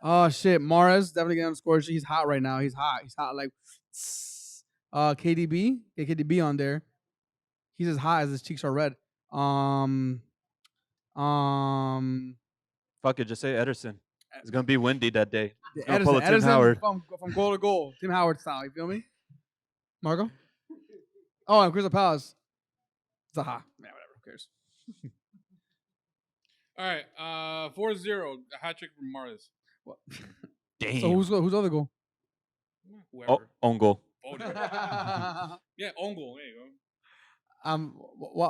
Oh shit, Mahrez definitely getting on the score sheet. He's hot right now. He's hot. He's hot like KDB. Get KDB on there. He's as hot as his cheeks are red. Fuck it, just say Ederson. It's gonna be windy that day. It's gonna Ederson, pull a Tim Ederson Howard. from goal to goal. Tim Howard style. You feel me? Marco? Oh, and Crystal Palace. Zaha. Yeah, whatever. Who cares? All right, 4-0, a hat trick from Mahrez. What? Damn. So who's other goal? Whoever. Own goal. Voted. Yeah, own goal. There you go.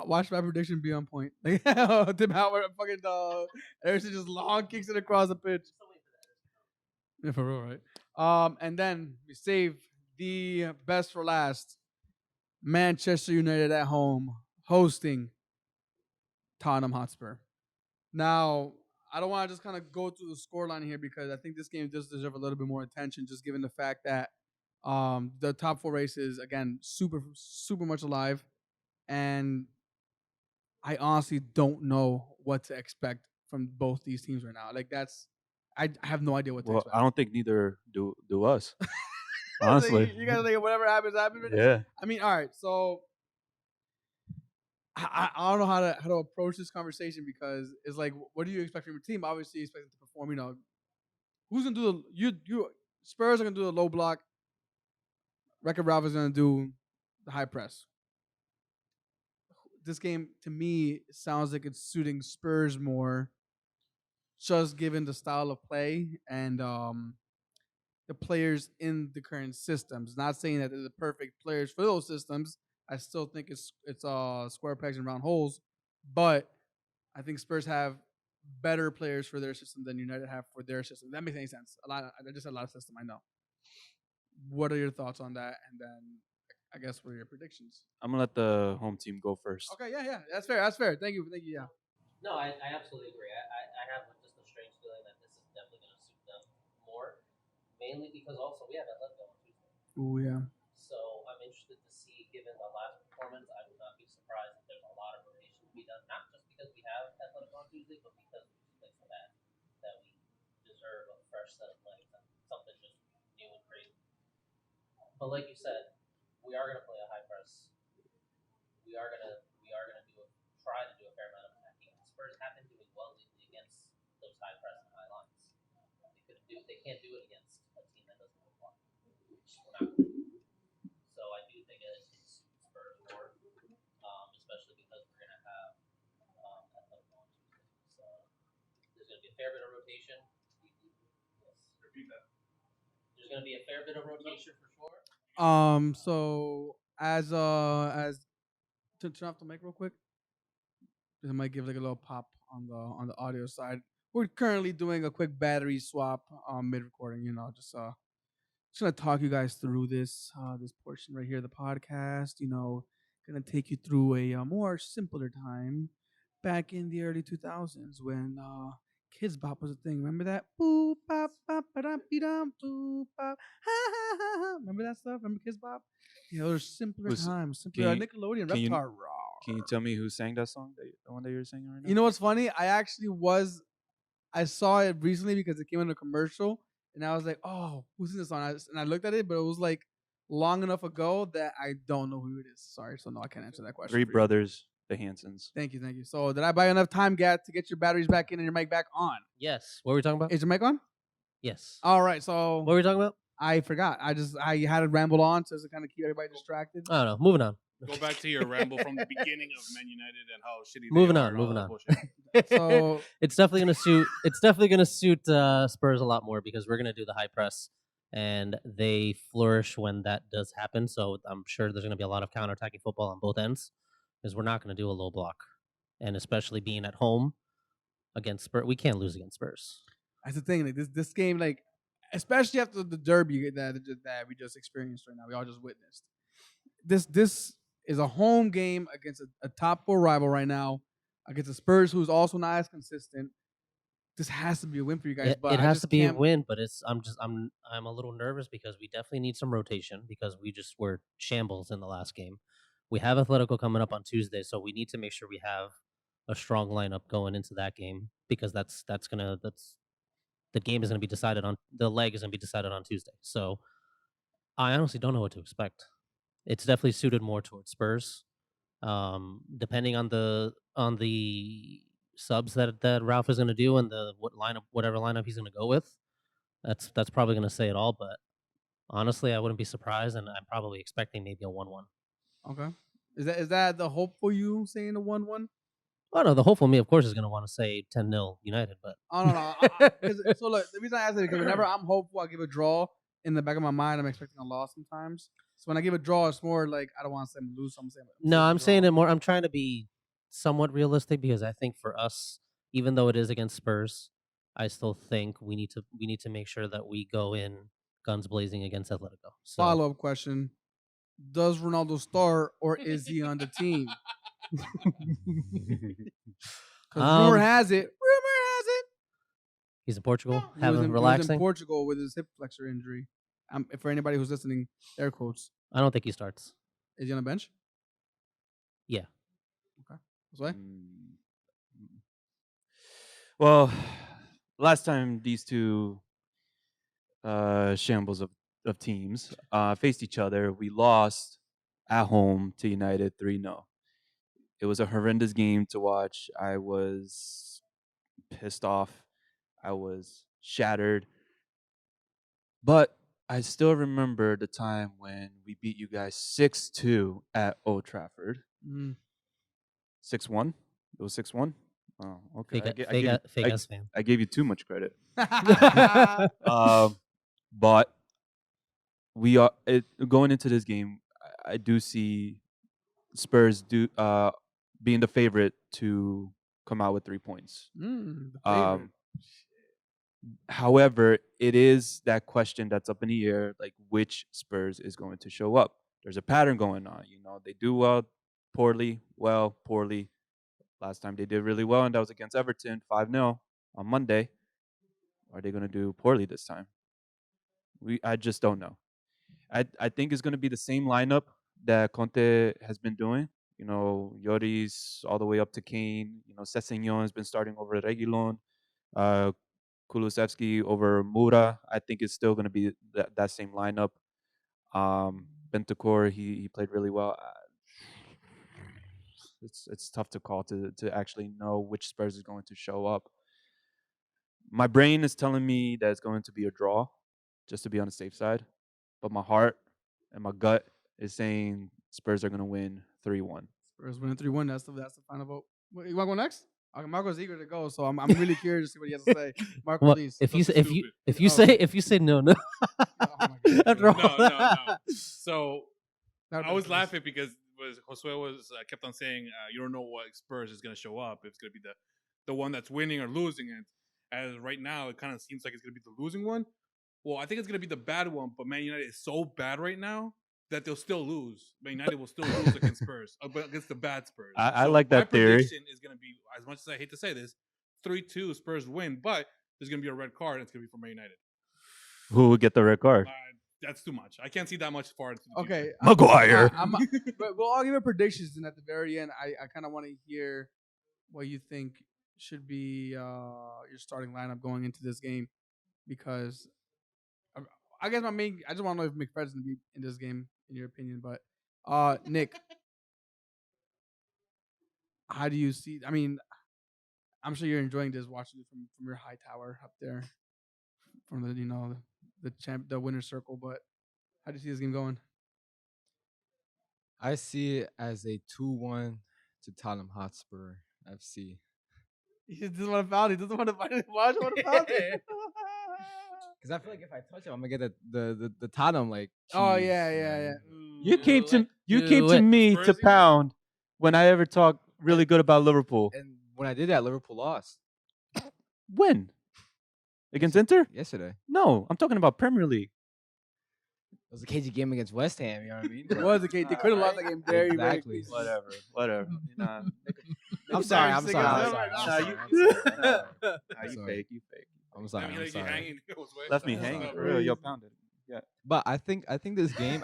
Watch my prediction be on point. Tim Howard, fucking Ederson just long kicks it across the pitch. Yeah, for real, right? And then we save the best for last. Manchester United at home hosting Tottenham Hotspur. Now, I don't want to just kind of go through the scoreline here because I think this game does deserve a little bit more attention, just given the fact that the top 4 races again super much alive, and I honestly don't know what to expect from both these teams right now. Like I have no idea what to expect. I don't think neither do us. So Honestly, you guys think whatever happens. yeah. I mean, all right. So I don't know how to approach this conversation because it's like, what do you expect from your team? Obviously, you expect them to perform. You know, who's gonna do you Spurs are gonna do the low block. Wreck-It Ralph is gonna do the high press. This game to me sounds like it's suiting Spurs more, just given the style of play and the players in the current systems. Not saying that they're the perfect players for those systems. I still think it's square pegs and round holes, but I think Spurs have better players for their system than United have for their system. That makes any sense. I just said a lot of system. I know. What are your thoughts on that? And then I guess what are your predictions? I'm gonna let the home team go first. Okay, yeah, that's fair. Thank you, yeah. No, I absolutely agree. I have just a strange feeling that this is definitely going to suit them more, mainly because also we have Atletico on Tuesday. Oh yeah. So I'm interested to see, given the last performance, I would not be surprised if there's a lot of rotation to be done, not just because we have Atletico on Tuesday, but because we just played so bad that we deserve a fresh set of legs and something just new and crazy. But like you said, we are going to play a high press. We are going to try to do a fair amount of attacking. Spurs have been doing well lately against those high press and high lines. They can't do it against a team that fair bit of rotation. Repeat that. There's going to be a fair bit of rotation for sure. So as turn off the mic real quick. It might give like a little pop on the audio side. We're currently doing a quick battery swap mid recording. Just gonna talk you guys through this portion right here of the podcast. Gonna take you through a more simpler time back in the early 2000s when Kids Bop was a thing. Remember that? Boop bop bop ba dee dum boop bop ha ha ha ha. Remember that stuff? Remember Kids Bop? Those simpler Who's- times. Simpler can you- Nickelodeon can you- Reptar. Can you tell me who sang that song? The one that you're singing right now? You know what's funny? I saw it recently because it came in a commercial, and I was like, "Oh, who's in this song?" And I looked at it, but it was like long enough ago that I don't know who it is. Sorry, so no, I can't answer that question. Three for you. Brothers, the Hansons. Thank you. So, did I buy enough time, Gat, to get your batteries back in and your mic back on? Yes. What were we talking about? Is your mic on? Yes. All right. So, What were we talking about? I forgot. I had to ramble on to kind of keep everybody distracted. I don't know. Moving on. Go back to your ramble from the beginning of Man United and how shitty. Moving they on, are, moving on. bullshit. So, It's definitely gonna suit. It's definitely gonna suit Spurs a lot more because we're gonna do the high press, and they flourish when that does happen. So I'm sure there's gonna be a lot of counterattacking football on both ends because we're not gonna do a low block, and especially being at home against Spurs, we can't lose against Spurs. that's the thing. Like this game, like especially after the derby that we just experienced right now, we all just witnessed. This is a home game against a top 4 rival right now, against the Spurs, who's also not as consistent. This has to be a win for you guys. But It I has just to be a can't- win, but I'm a little nervous because we definitely need some rotation because we just were shambles in the last game. We have Atletico coming up on Tuesday, so we need to make sure we have a strong lineup going into that game because the game is gonna be decided on the leg is gonna be decided on Tuesday. So I honestly don't know what to expect. It's definitely suited more towards Spurs. Depending on the subs that Ralph is going to do and whatever lineup he's going to go with, that's probably going to say it all. But honestly, I wouldn't be surprised, and I'm probably expecting maybe a 1-1. Okay. Is that the hope for you saying a 1-1? Oh no, the hopeful me, of course, is going to want to say 10-0 United, but Oh no. So look, the reason I ask it is because whenever I'm hopeful, I give a draw. In the back of my mind, I'm expecting a loss sometimes. So when I give a draw, it's more like I don't want to say I'm lose. I'm saying no, I'm saying it more. I'm trying to be somewhat realistic because I think for us, even though it is against Spurs, I still think we need to make sure that we go in guns blazing against Atletico. So Follow up question: does Ronaldo start or is he on the team? Because rumor has it. he's in Portugal, He was having in relaxing. Portugal with his hip flexor injury. For anybody who's listening, air quotes. I don't think he starts. Is he on the bench? Yeah. Okay. That's why. Well, last time these two shambles of teams faced each other, we lost at home to United 3-0. It was a horrendous game to watch. I was pissed off. I was shattered. But I still remember the time when we beat you guys 6-2 at Old Trafford. 6-1? It was 6-1? Oh, okay. Fake ass fan. I gave you too much credit. But we are going into this game. I do see Spurs being the favorite to come out with 3 points. The favorite. However, it is that question that's up in the air, like which Spurs is going to show up. There's a pattern going on. They do well, poorly, well, poorly. Last time they did really well, and that was against Everton, 5-0 on Monday. Are they going to do poorly this time? I just don't know. I think it's going to be the same lineup that Conte has been doing. Lloris all the way up to Kane. Sessegnon has been starting over Reguilon. Kulusevski over Mura. I think it's still going to be that same lineup. Bentancur, he played really well. It's tough to call to actually know which Spurs is going to show up. My brain is telling me that it's going to be a draw, just to be on the safe side. But my heart and my gut is saying Spurs are going to win 3-1. Spurs winning 3-1. That's the final vote. You want to go next? Okay, Marco's eager to go, so I'm really curious to see what he has to say. Marco, Well, please. if you That's say stupid. if you say no, Oh my God. after all No. that- So That I was does- laughing because Josue was kept on saying you don't know what Spurs is going to show up. If it's going to be the one that's winning or losing. And as right now, it kind of seems like it's going to be the losing one. Well, I think it's going to be the bad one. But Man United is so bad right now that they'll still lose. Man United will still lose against Spurs, but against the bad Spurs. I like that my theory. prediction is going to be, as much as I hate to say this, 3-2 Spurs win, but there's going to be a red card. And it's going to be for Man United. Who would get the red card? That's too much. I can't see that much far into the Okay, future. Maguire. But we'll all give our predictions, and at the very end, I kind of want to hear what you think should be your starting lineup going into this game, because I guess I just want to know if McFred's gonna be in this game, in your opinion. But Nick, how do you see? I mean, I'm sure you're enjoying this, watching it from your high tower up there, from the winner's circle. But how do you see this game going? I see it as a 2-1 to Tottenham Hotspur FC. He doesn't want to foul. He doesn't want to fight. Why do you want to foul? Because I feel like if I touch him, I'm gonna get the Tottenham like. Oh cheese, yeah. You came to do me to Spursy? pound when I ever talk really good about Liverpool. And when I did that, Liverpool lost When? Against Inter? yesterday. No, I'm talking about Premier League. It was a KG game against West Ham. You know what I mean? It was a case. They could have lost that game very, Exactly. very easily. Whatever. Nah, I'm sorry. I'm Sick sorry. of I'm them sorry. right I'm now. sorry, you- I'm sorry. nah, you Sorry. fake. I'm I sorry. mean, I'm like, you sorry. hanging. Josue. Left me That's hanging not for real. Yo, crazy. pounded. Yeah. But I think this game.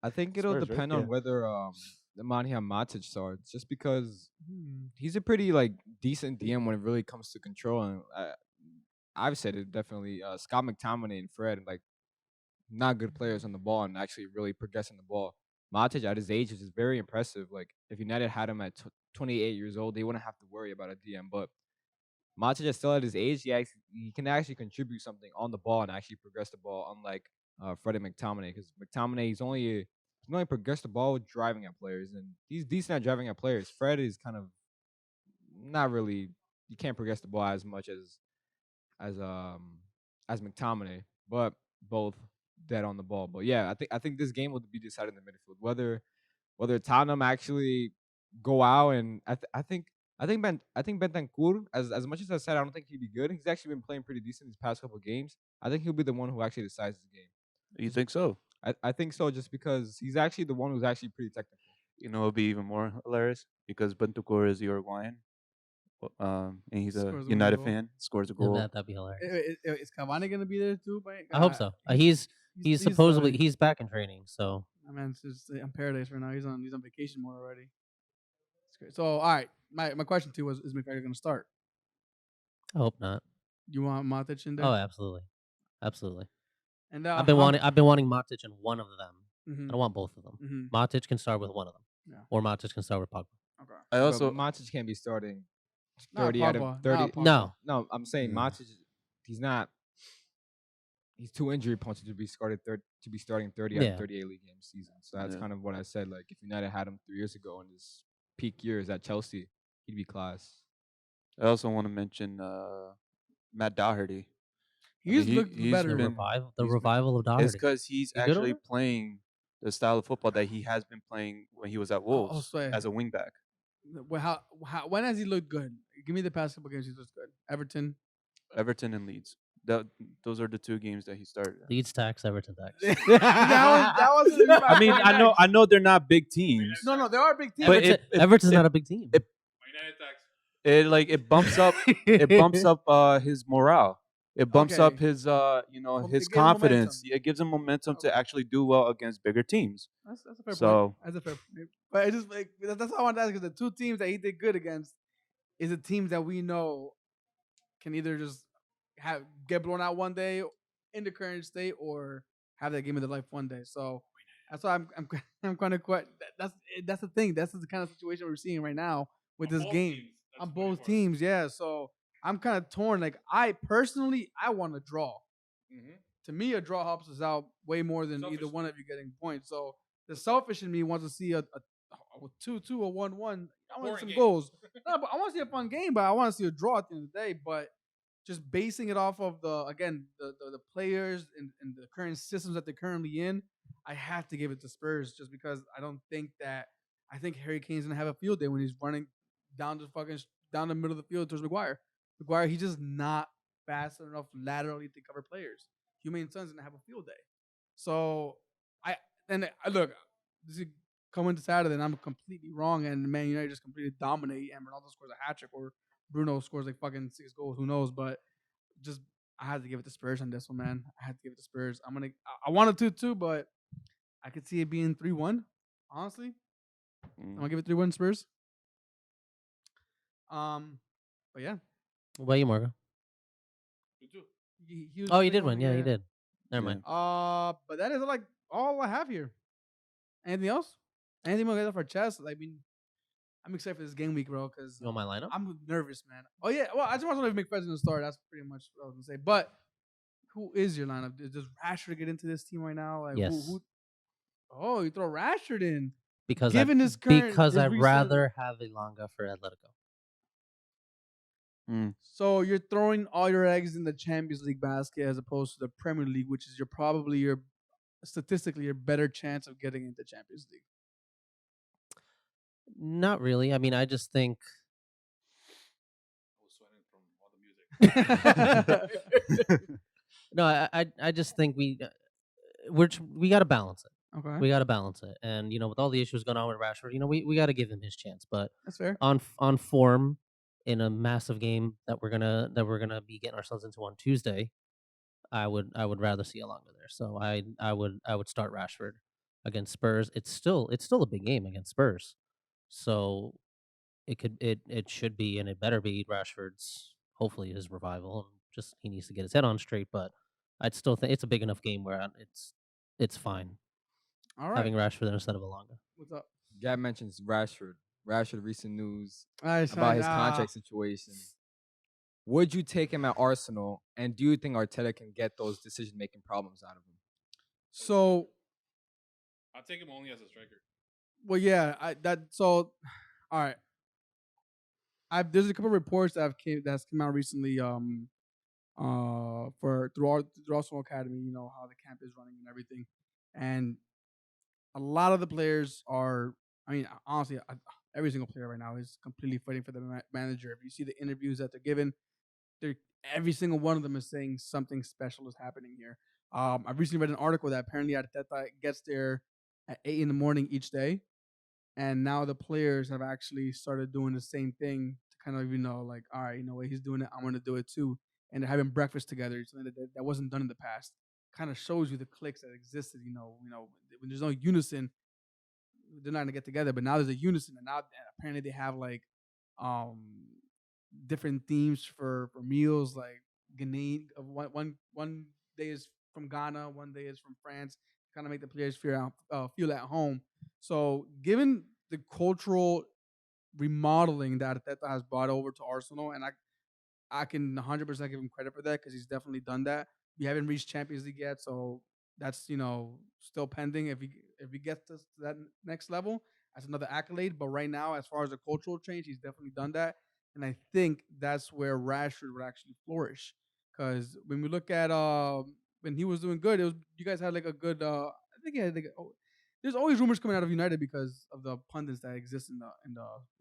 I think it'll Spurs, right? depend Yeah. on whether Nemanja Matic starts, just because Hmm. he's a pretty like decent DM when it really comes to control. And I've said it definitely. Scott McTominay and Fred, like, not good players on the ball and actually really progressing the ball. Matic at his age is just very impressive. Like, if United had him at 28 years old, they wouldn't have to worry about a DM. But Matic is still at his age. He can actually contribute something on the ball and actually progress the ball, unlike Fred and McTominay. Because McTominay, he only progressed the ball with driving at players, and he's decent at driving at players. Fred is kind of not really. You can't progress the ball as much as McTominay, but both dead on the ball. But yeah, I think this game will be decided in the midfield. Whether Tottenham actually go out, and I think Bentancur, as much as I said I don't think he'd be good, he's actually been playing pretty decent these past couple of games. I think he'll be the one who actually decides the game. You think so? I think so, just because he's actually the one who's actually pretty technical. You know, it'll be even more hilarious because Bentancur is Uruguayan. And he's a Scores one United goal. fan. Scores a Yeah, goal. that'd be hilarious. Is Cavani gonna be there too? I hope so. He's supposedly he's back in training, so My man's just in paradise right now. He's on vacation mode already. It's great. So all right, my question to you was: is McGregor gonna start? I hope not. You want Matic in there? Oh, absolutely. And I've been wanting Matic in one of them. Mm-hmm. I don't want both of them. Mm-hmm. Matic can start with one of them, Yeah. or Matic can start with Pogba. Okay. I also But Matic can't be starting Not 30 out Pogba, of 30. not Pogba. No, No, I'm saying Yeah. Matic. He's not. He's too injury prone to be starting 30 out Yeah. of 38 league games season. So that's Yeah. kind of what I said. Like, if United had him 3 years ago in his peak years at Chelsea, he'd be class. I also want to mention Matt Doherty. He's he- looked he's better. the been- revival, he's been- revival of It's Doherty. because he's You good actually over? playing the style of football that he has been playing when he was at Wolves swear. as a wingback. When has he looked good? Give me the past couple games he's looked good. Everton. Everton and Leeds. Those are the two games that he started. Leeds tax, Everton tax. that wasn't even I mean, I know they're not big teams. No, they are big teams. But Everton's not a big team. United tax. It bumps up his morale. It bumps up Okay. his It his gives him confidence. momentum. It gives him momentum Okay. to actually do well against bigger teams. That's a fair So- point. That's a fair point. But I just like that's all I want to ask, because the two teams that he did good against is the teams that we know can either just get blown out one day in the current state, or have that game of their life one day. So that's why I'm kind of quite. That's the thing. That's the kind of situation we're seeing right now with this game on both teams. Yeah. So I'm kind of torn. Like, I personally want to draw. Mm-hmm. To me, a draw helps us out way more than either Selfish. one of you getting points. So the selfish in me wants to see a with 2-2 or 1-1. I want Boring some game. goals. No, but I want to see a fun game, but I want to see a draw at the end of the day. But just basing it off of the players and the current systems that they're currently in, I have to give it to Spurs just because I think Harry Kane's gonna have a field day when he's running down the middle of the field towards Maguire. Maguire, he's just not fast enough laterally to cover players. Humane Son's gonna have a field day. So look, this is coming to Saturday, and I'm completely wrong, and Man United just completely dominate, and Ronaldo scores a hat trick, or Bruno scores like fucking 6 goals. Who knows? But just I had to give it to Spurs on this one, man. I had to give it to Spurs. I wanted to too, but I could see it being 3-1. Honestly, I'm gonna give it 3-1 Spurs. But yeah, What about you, Marco? You too. he was Oh, you did 3-1, win. Yeah, you did. Never Yeah. mind. But that is like all I have here. Anything else? Anything more get off our chest? I mean, I'm excited for this game week, bro, because You want my lineup? I'm nervous, man. Oh yeah, well, I just want to make President start. That's pretty much what I was gonna say. But who is your lineup? Does Rashford get into this team right now? Like, Yes. Who? Oh, you throw Rashford in Because given his current because his I'd recent- rather have Elanga for Atletico. So you're throwing all your eggs in the Champions League basket as opposed to the Premier League, which is statistically your better chance of getting into Champions League. Not really. I mean, I just think I was sweating from all the music. no. I just think we got to balance it. Okay, We got to balance it, and with all the issues going on with Rashford, we got to give him his chance. But that's fair. on form in a massive game that we're gonna be getting ourselves into on Tuesday, I would rather see Elanga there. So I would start Rashford against Spurs. It's still a big game against Spurs, so it should be and it better be Rashford's hopefully his revival. And just he needs to get his head on straight, but I'd still think it's a big enough game where it's fine All right, having Rashford there instead of Elanga. what's up? Gab mentions Rashford. Rashford, recent news About about his contract situation. Would you take him at Arsenal, and do you think Arteta can get those decision-making problems out of him? So, I'll take him only as a striker. well, yeah, all right. There's a couple of reports that's come out recently. Through Arsenal Academy, how the camp is running and everything, and a lot of the players are. I mean, honestly, every single player right now is completely fighting for the manager. If you see the interviews that they're giving, every single one of them is saying something special is happening here. I recently read an article that apparently Arteta gets there at 8 in the morning each day, and now the players have actually started doing the same thing to kind of like, all right, what he's doing it, I'm going to do it too, and they're having breakfast together, something that wasn't done in the past. Kind of shows you the cliques that existed. When there's no unison, they're not gonna get together. But now there's a unison, and now apparently they have like different themes for meals. Like Ghanaian, one day is from Ghana, one day is from France. Kind of make the players feel at home. So given the cultural remodeling that Arteta has brought over to Arsenal, and I can 100% give him credit for that because he's definitely done that. We haven't reached Champions League yet, so that's still pending. If he gets to that next level, that's another accolade. But right now, as far as the cultural change, he's definitely done that, and I think that's where Rashford would actually flourish. Because when we look at when he was doing good, you guys had like a good. I think he had like. There's always rumors coming out of United because of the pundits that exist in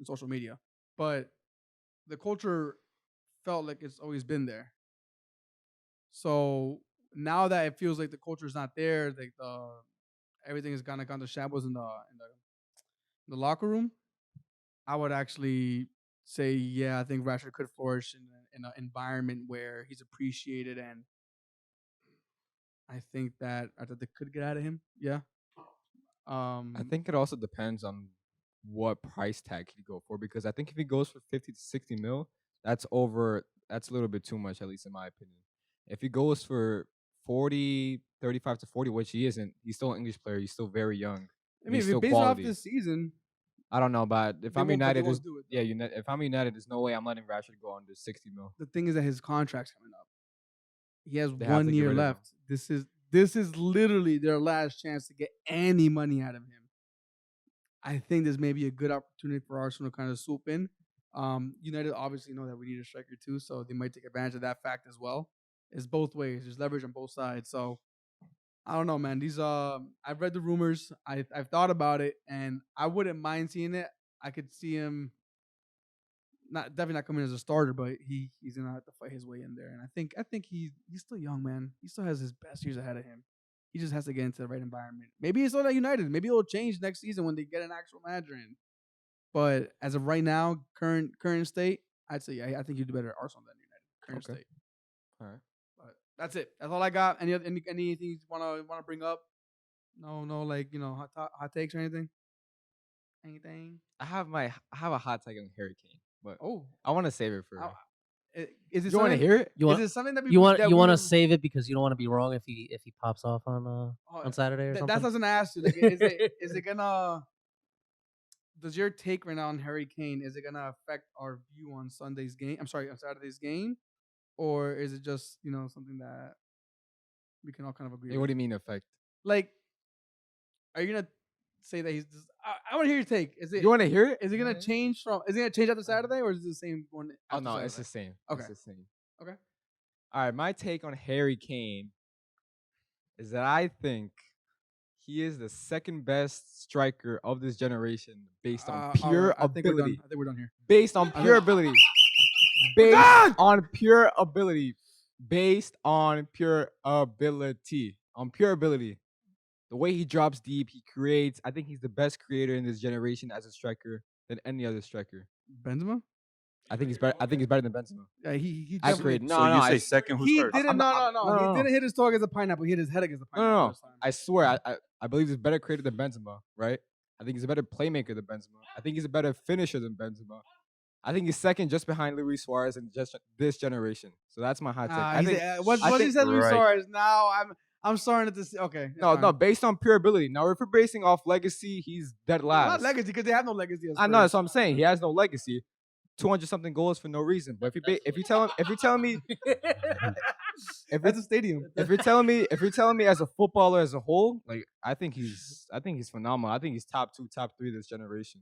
social media, but the culture felt like it's always been there. So now that it feels like the culture is not there, like everything has kind of gone to shambles in the locker room, I would actually say, yeah, I think Rashford could flourish in an environment where he's appreciated, and I think that they could get out of him. Yeah. I think it also depends on what price tag he'd go for, because I think if he goes for 50 to 60 mil, that's a little bit too much, at least in my opinion. If he goes for 40, 35 to 40, which he isn't, he's still an English player, he's still very young. I mean, he's if still based off quality. this season, I don't know, but if they I'm won't- but they United, won't do it, though. if I'm United, there's no way I'm letting Rashford go under 60 mil. The thing is that his contract's coming up. He has They have to 1 get year rid of him. left. This is literally their last chance to get any money out of him. I think this may be a good opportunity for Arsenal to kind of swoop in. United obviously know that we need a striker too, so they might take advantage of that fact as well. It's both ways. There's leverage on both sides. So I don't know, man. These I've read the rumors. I've thought about it, and I wouldn't mind seeing it. I could see him definitely not coming as a starter, but he's gonna have to fight his way in there. And I think he's still young, man. He still has his best years ahead of him. He just has to get into the right environment. Maybe it's not at United. Maybe it'll change next season when they get an actual manager in. But as of right now, current state, I'd say I think you'd do better at Arsenal than United. Current Okay. state. All right. But that's it. That's all I got. Anything you wanna bring up? No, like hot takes or anything. Anything? I have a hot take on Harry Kane, but Oh, I want to save it for. is it You want to something? hear it? You Is want it something that we you want that you we want to would- save it because you don't want to be wrong if he pops off on Saturday or That's something. what I was gonna ask you. Like, is it gonna? Does your take right now on Harry Kane is it gonna affect our view on Sunday's game? I'm sorry, on Saturday's game, or is it just something that we can all kind of agree Hey, with? what do you mean affect? Like, are you gonna say that he's? I want to hear your take. Is it? You want to hear it? Is it gonna change from? Is it gonna change after Saturday, or is it the same one? Oh After no, Saturday? it's the same. Okay. It's the same. Okay. All right, my take on Harry Kane is that I think he is the second best striker of this generation based on pure I think we're done. ability. I think we're done here. Based on pure ability. Based on pure ability. Based on pure ability. On pure ability. The way he drops deep, he creates. I think he's the best creator in this generation as a striker than any other striker. Benzema. I think he's better. I think he's better than Benzema. Yeah, he I definitely. create. No, so no. you I say s- second? Who's He first? didn't. no. He didn't hit his toe against the pineapple. He hit his head against the pineapple. No. This time. I swear, I believe he's a better creator than Benzema, right? I think he's a better playmaker than Benzema. I think he's a better finisher than Benzema. I think he's second just behind Luis Suarez in just this generation. So that's my hot take. I think Once I he think- said Luis right. Suarez, now I'm starting to see. Okay, no, fine. no, based on pure ability. Now, if we're basing off legacy, he's dead Not last. legacy because they have no legacy. I know that's what I'm saying. He has no legacy. 200 something goals for no reason. But if you're telling me That's a stadium. if you're telling me as a footballer as a whole, like I think he's phenomenal. I think he's top 2, top 3 this generation.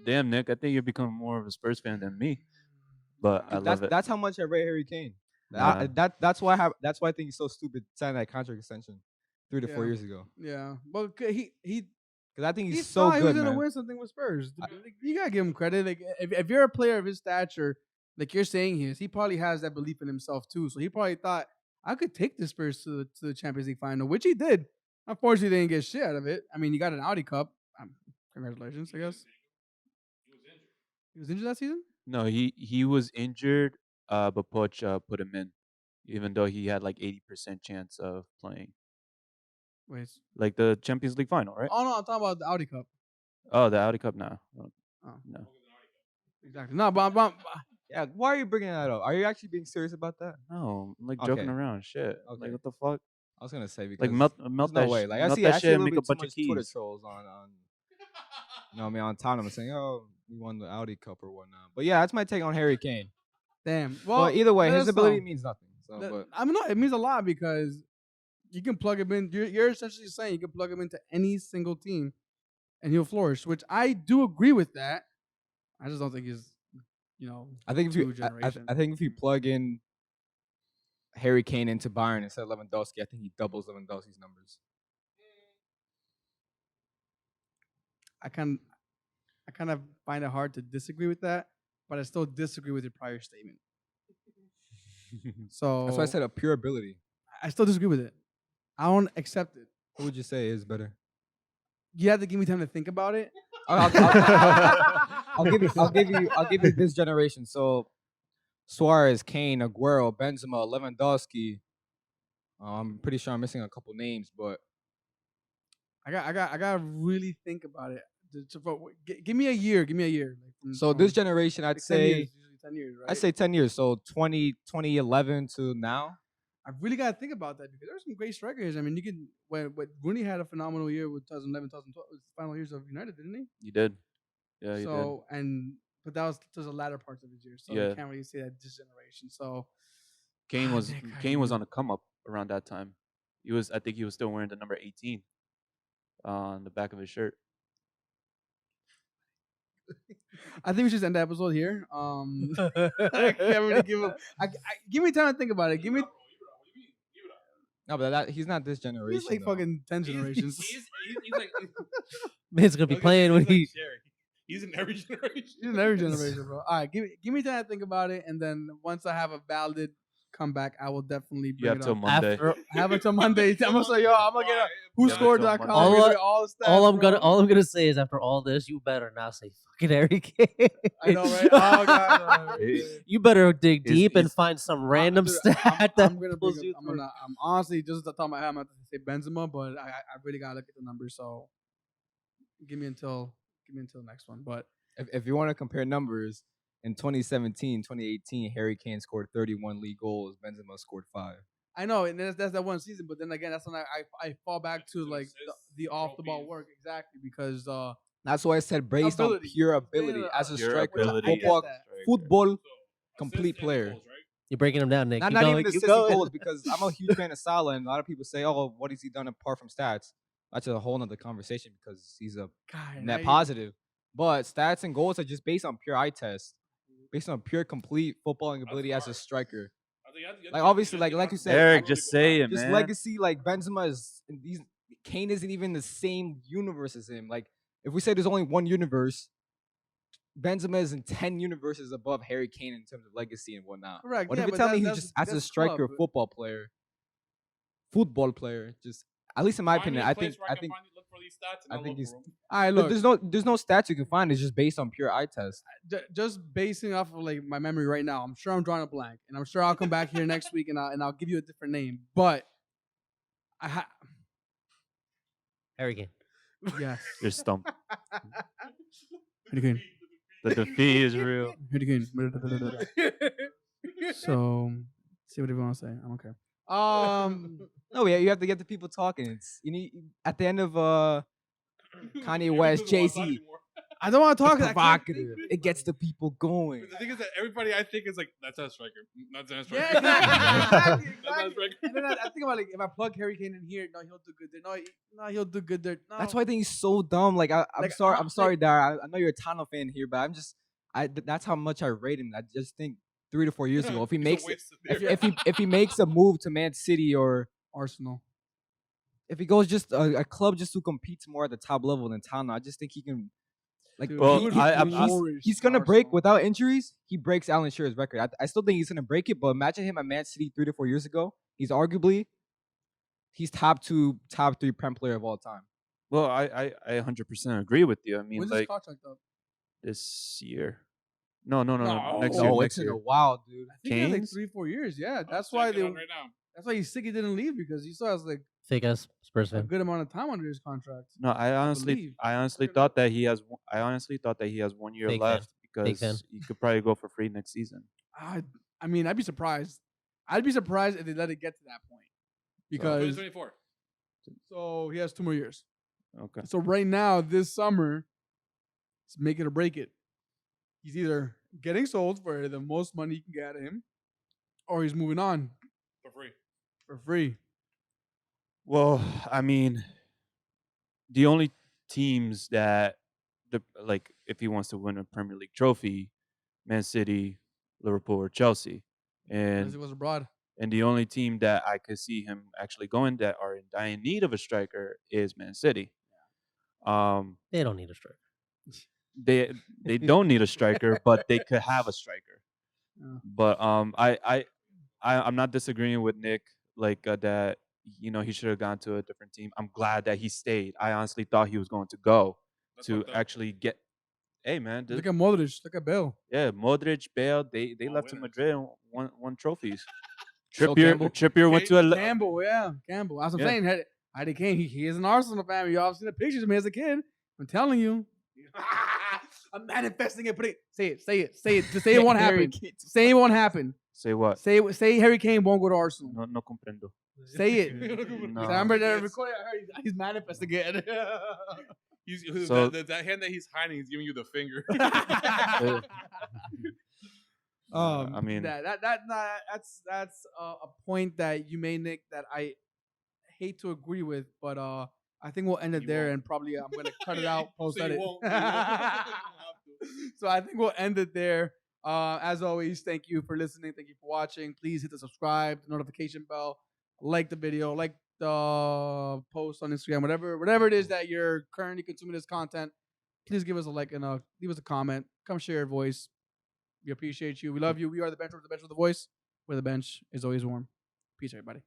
Damn, Nick, I think you're becoming more of a Spurs fan than me. But I love it. That's how much I rate Harry Kane. Nah. That's why I think he's so stupid signing that contract extension 3 to 4 Yeah. years ago. Yeah, but he Because I think he he's so thought he was good, gonna man. win something with Spurs. Like, you gotta give him credit. Like if you're a player of his stature, like you're saying he is, he probably has that belief in himself too. So he probably thought I could take the Spurs to the Champions League final, which he did. Unfortunately, they didn't get shit out of it. I mean, you got an Audi Cup. Congratulations, I guess. He was injured that season. No, he was injured, but Poch put him in, even though he had like 80% chance of playing, Wait. like the Champions League final, right? Oh no, I'm talking about the Audi Cup. Oh, the Audi Cup now. Oh. No. Exactly. No, but Yeah, why are you bringing that up? Are you actually being serious about that? No, I'm like Okay. joking around. Shit. Okay. Like what the fuck? I was gonna say because Like melt there's that no way. sh- Like I melt see that a shit and little make bit a too bunch much of Twitter keys. trolls on you know what I mean, on Tottenham saying, oh, we won the Audi Cup or whatnot. But yeah, that's my take on Harry Kane. damn. Well, But either way, let his us ability know. means nothing. So, but I mean, no, it means a lot because you can plug him in. You're essentially saying you can plug him into any single team, and he'll flourish. Which I do agree with that. I just don't think he's, I think if you, generation. I think if you plug in Harry Kane into Bayern instead of Lewandowski, I think he doubles Lewandowski's numbers. I kind of find it hard to disagree with that, but I still disagree with your prior statement. So That's why I said a pure ability. I still disagree with it. I don't accept it. Who would you say is better? You have to give me time to think about it. I'll give you this generation. So Suarez, Kane, Aguero, Benzema, Lewandowski. I'm pretty sure I'm missing a couple names, but I got to really think about it. Give me a year. Give me a year. so this generation, I'd like 10 say years, usually 10 years, right? I'd say 10 years. So 2011 to now. I really got to think about that because there's some great strikers. I mean, you can when Rooney had a phenomenal year with 2011, 2012, his final years of United, didn't he? You did. Yeah, you So but that was towards the latter parts of his year, so Yeah. you can't really say that this generation. So did. Kane was Nick, I Kane was know. on a come up around that time. I think he was still wearing the number 18 on the back of his shirt. I think we should end the episode here. I can't really give him. Give me time to think about it. Give me. No, but he's not this He's generation. like though. fucking 10 generations. He's like Man's gonna be playing when he. He's in every generation. He's in every generation, bro. All right, give me time to think about it, and then once I have a valid comeback, I will definitely You bring have it till up. Monday. Have until Monday. I'm gonna say, yo, I'm gonna get a Yeah, whoscored.com. all Look at all the stats, All I'm bro. gonna say is after all this, you better not say fucking Harry Kane. I know, right? Oh god. You better dig Is- deep and is- find some random Dude, stat I'm that gonna pulls bring you up, through. I'm honestly just at the top of my head. I'm going to say Benzema, but I really gotta look at the numbers. So give me until the next one. But If you want to compare numbers, in 2017, 2018, Harry Kane scored 31 league goals. Benzema scored 5. I know, and that's that one season. But then again, that's when I fall back to like the off the ball work exactly because That's why I said based Ability. on pure It's based ability on as a Pure striker, ability I get football, that. football So, complete assists and player. goals, right? You're breaking them down, Nick. Not Keep even going, keep assisting going. goals because I'm a huge fan of Salah, and a lot of people say, "Oh, what has he done apart from stats?" That's a whole nother conversation because he's a God, net positive. But stats and goals are just based on pure eye test, based on pure complete footballing ability as a striker. Like obviously, like you said, Eric, just say it, just man. legacy. Like Benzema is these. Kane isn't even the same universe as him. Like if we say there's only one universe, Benzema is in 10 universes above Harry Kane in terms of legacy and whatnot. Correct. What yeah, if you but tell me that's- he's just as a that's striker, club. football player, just at least in my opinion, I think Look for these stats and I I'll think look he's. for 'em. All right, But look, there's no stats you can find. It's just based on pure eye test. just basing off of like my memory right now, I'm sure I'm drawing a blank, and I'm sure I'll come back here next week and I'll give you a different name. But Harry Kane. yes, You're stumped. Harry Kane. The defeat is real. Harry Kane. So, see what you want to say. I don't care. No, yeah, you have to get the people talking. It's you need at the end of Kanye West, Jay-Z. I don't want to talk. It's I can't provocative. think. It gets the people going. But the thing is that everybody I think is like, that's not a striker. That's not a striker. Yeah, exactly. That's not a striker. And then I think about like if I plug Harry Kane in here, no, he'll do good there. No, he'll do good there. No. That's why I think he's so dumb. Like I'm Like, sorry, I'm I'm sorry, like- Dara. I know you're a Tano fan here, but that's how much I rate him. I just think 3 to 4 years ago, if he He's a makes waste of there. if he makes a move to Man City or Arsenal. if he goes just a club just who competes more at the top level than Tano, I just think he can. Like Dude, Well, he would I- flourish he's in gonna break Arsenal. without injuries. He breaks Alan Shearer's record. I still think he's gonna break it, but imagine him at Man City 3 to 4 years ago. He's top 3 Prem player of all time. Well, I 100% agree with you. I mean, When's his like contract up? this year. No. No. Next Oh, year. No, Next it's in year. a while, dude. I think he had like Kane's? 3-4 years. Yeah, that's Check why it out right now. That's why he's sick. He didn't leave because he still has like Fake ass Spurs a fan. good amount of time under his contract. No, I honestly believe. thought that he has. I honestly thought that he has 1 year Fake fan. left Fake fan. because he could probably go for free next season. I mean, I'd be surprised. I'd be surprised if they let it get to that point because 2024. so he has 2 more years. Okay. So right now, this summer, it's make it or break it. He's either getting sold for the most money you can get out of him, or he's moving on For free. for free. Well, I mean, the only teams that if he wants to win a Premier League trophy, Man City, Liverpool, or Chelsea, Unless he goes abroad. and the only team that I could see him actually going that are in dire need of a striker is Man City. They don't need a striker. They don't need a striker, but they could have a striker. Yeah. But I'm not disagreeing with Nick that he should have gone to a different team. I'm glad that he stayed. I honestly thought he was going to go That's to fucked up. actually get. Hey man, Look at Modric. Look at Bale. yeah, Modric, Bale, they All left to winners. Madrid and won trophies. So Trippier went to a. Campbell, yeah, Campbell. That's what I'm Yeah. saying. Harry Kane, he is an Arsenal fan. Y'all have seen the pictures of me as a kid. I'm telling you. I'm manifesting it. Say it. Just say it won't happen. Say it won't happen. Say what? Say Harry Kane won't go to Arsenal. No comprendo. Say it. No. I remember that recording. I heard he's manifesting it. So- that hand that he's hiding, he's giving you the finger. I mean- that's a point that you made, Nick, that I hate to agree with, but I think we'll end it You there, won't. and probably I'm gonna cut it out, post So you edit. won't. You won't. So I think we'll end it there. As always, thank you for listening. Thank you for watching. Please hit the subscribe, the notification bell, like the video, like the post on Instagram, whatever it is that you're currently consuming this content. Please give us a like and leave us a comment. Come share your voice. We appreciate you. We love you. We are the bench with the voice, where the bench is always warm. Peace, everybody.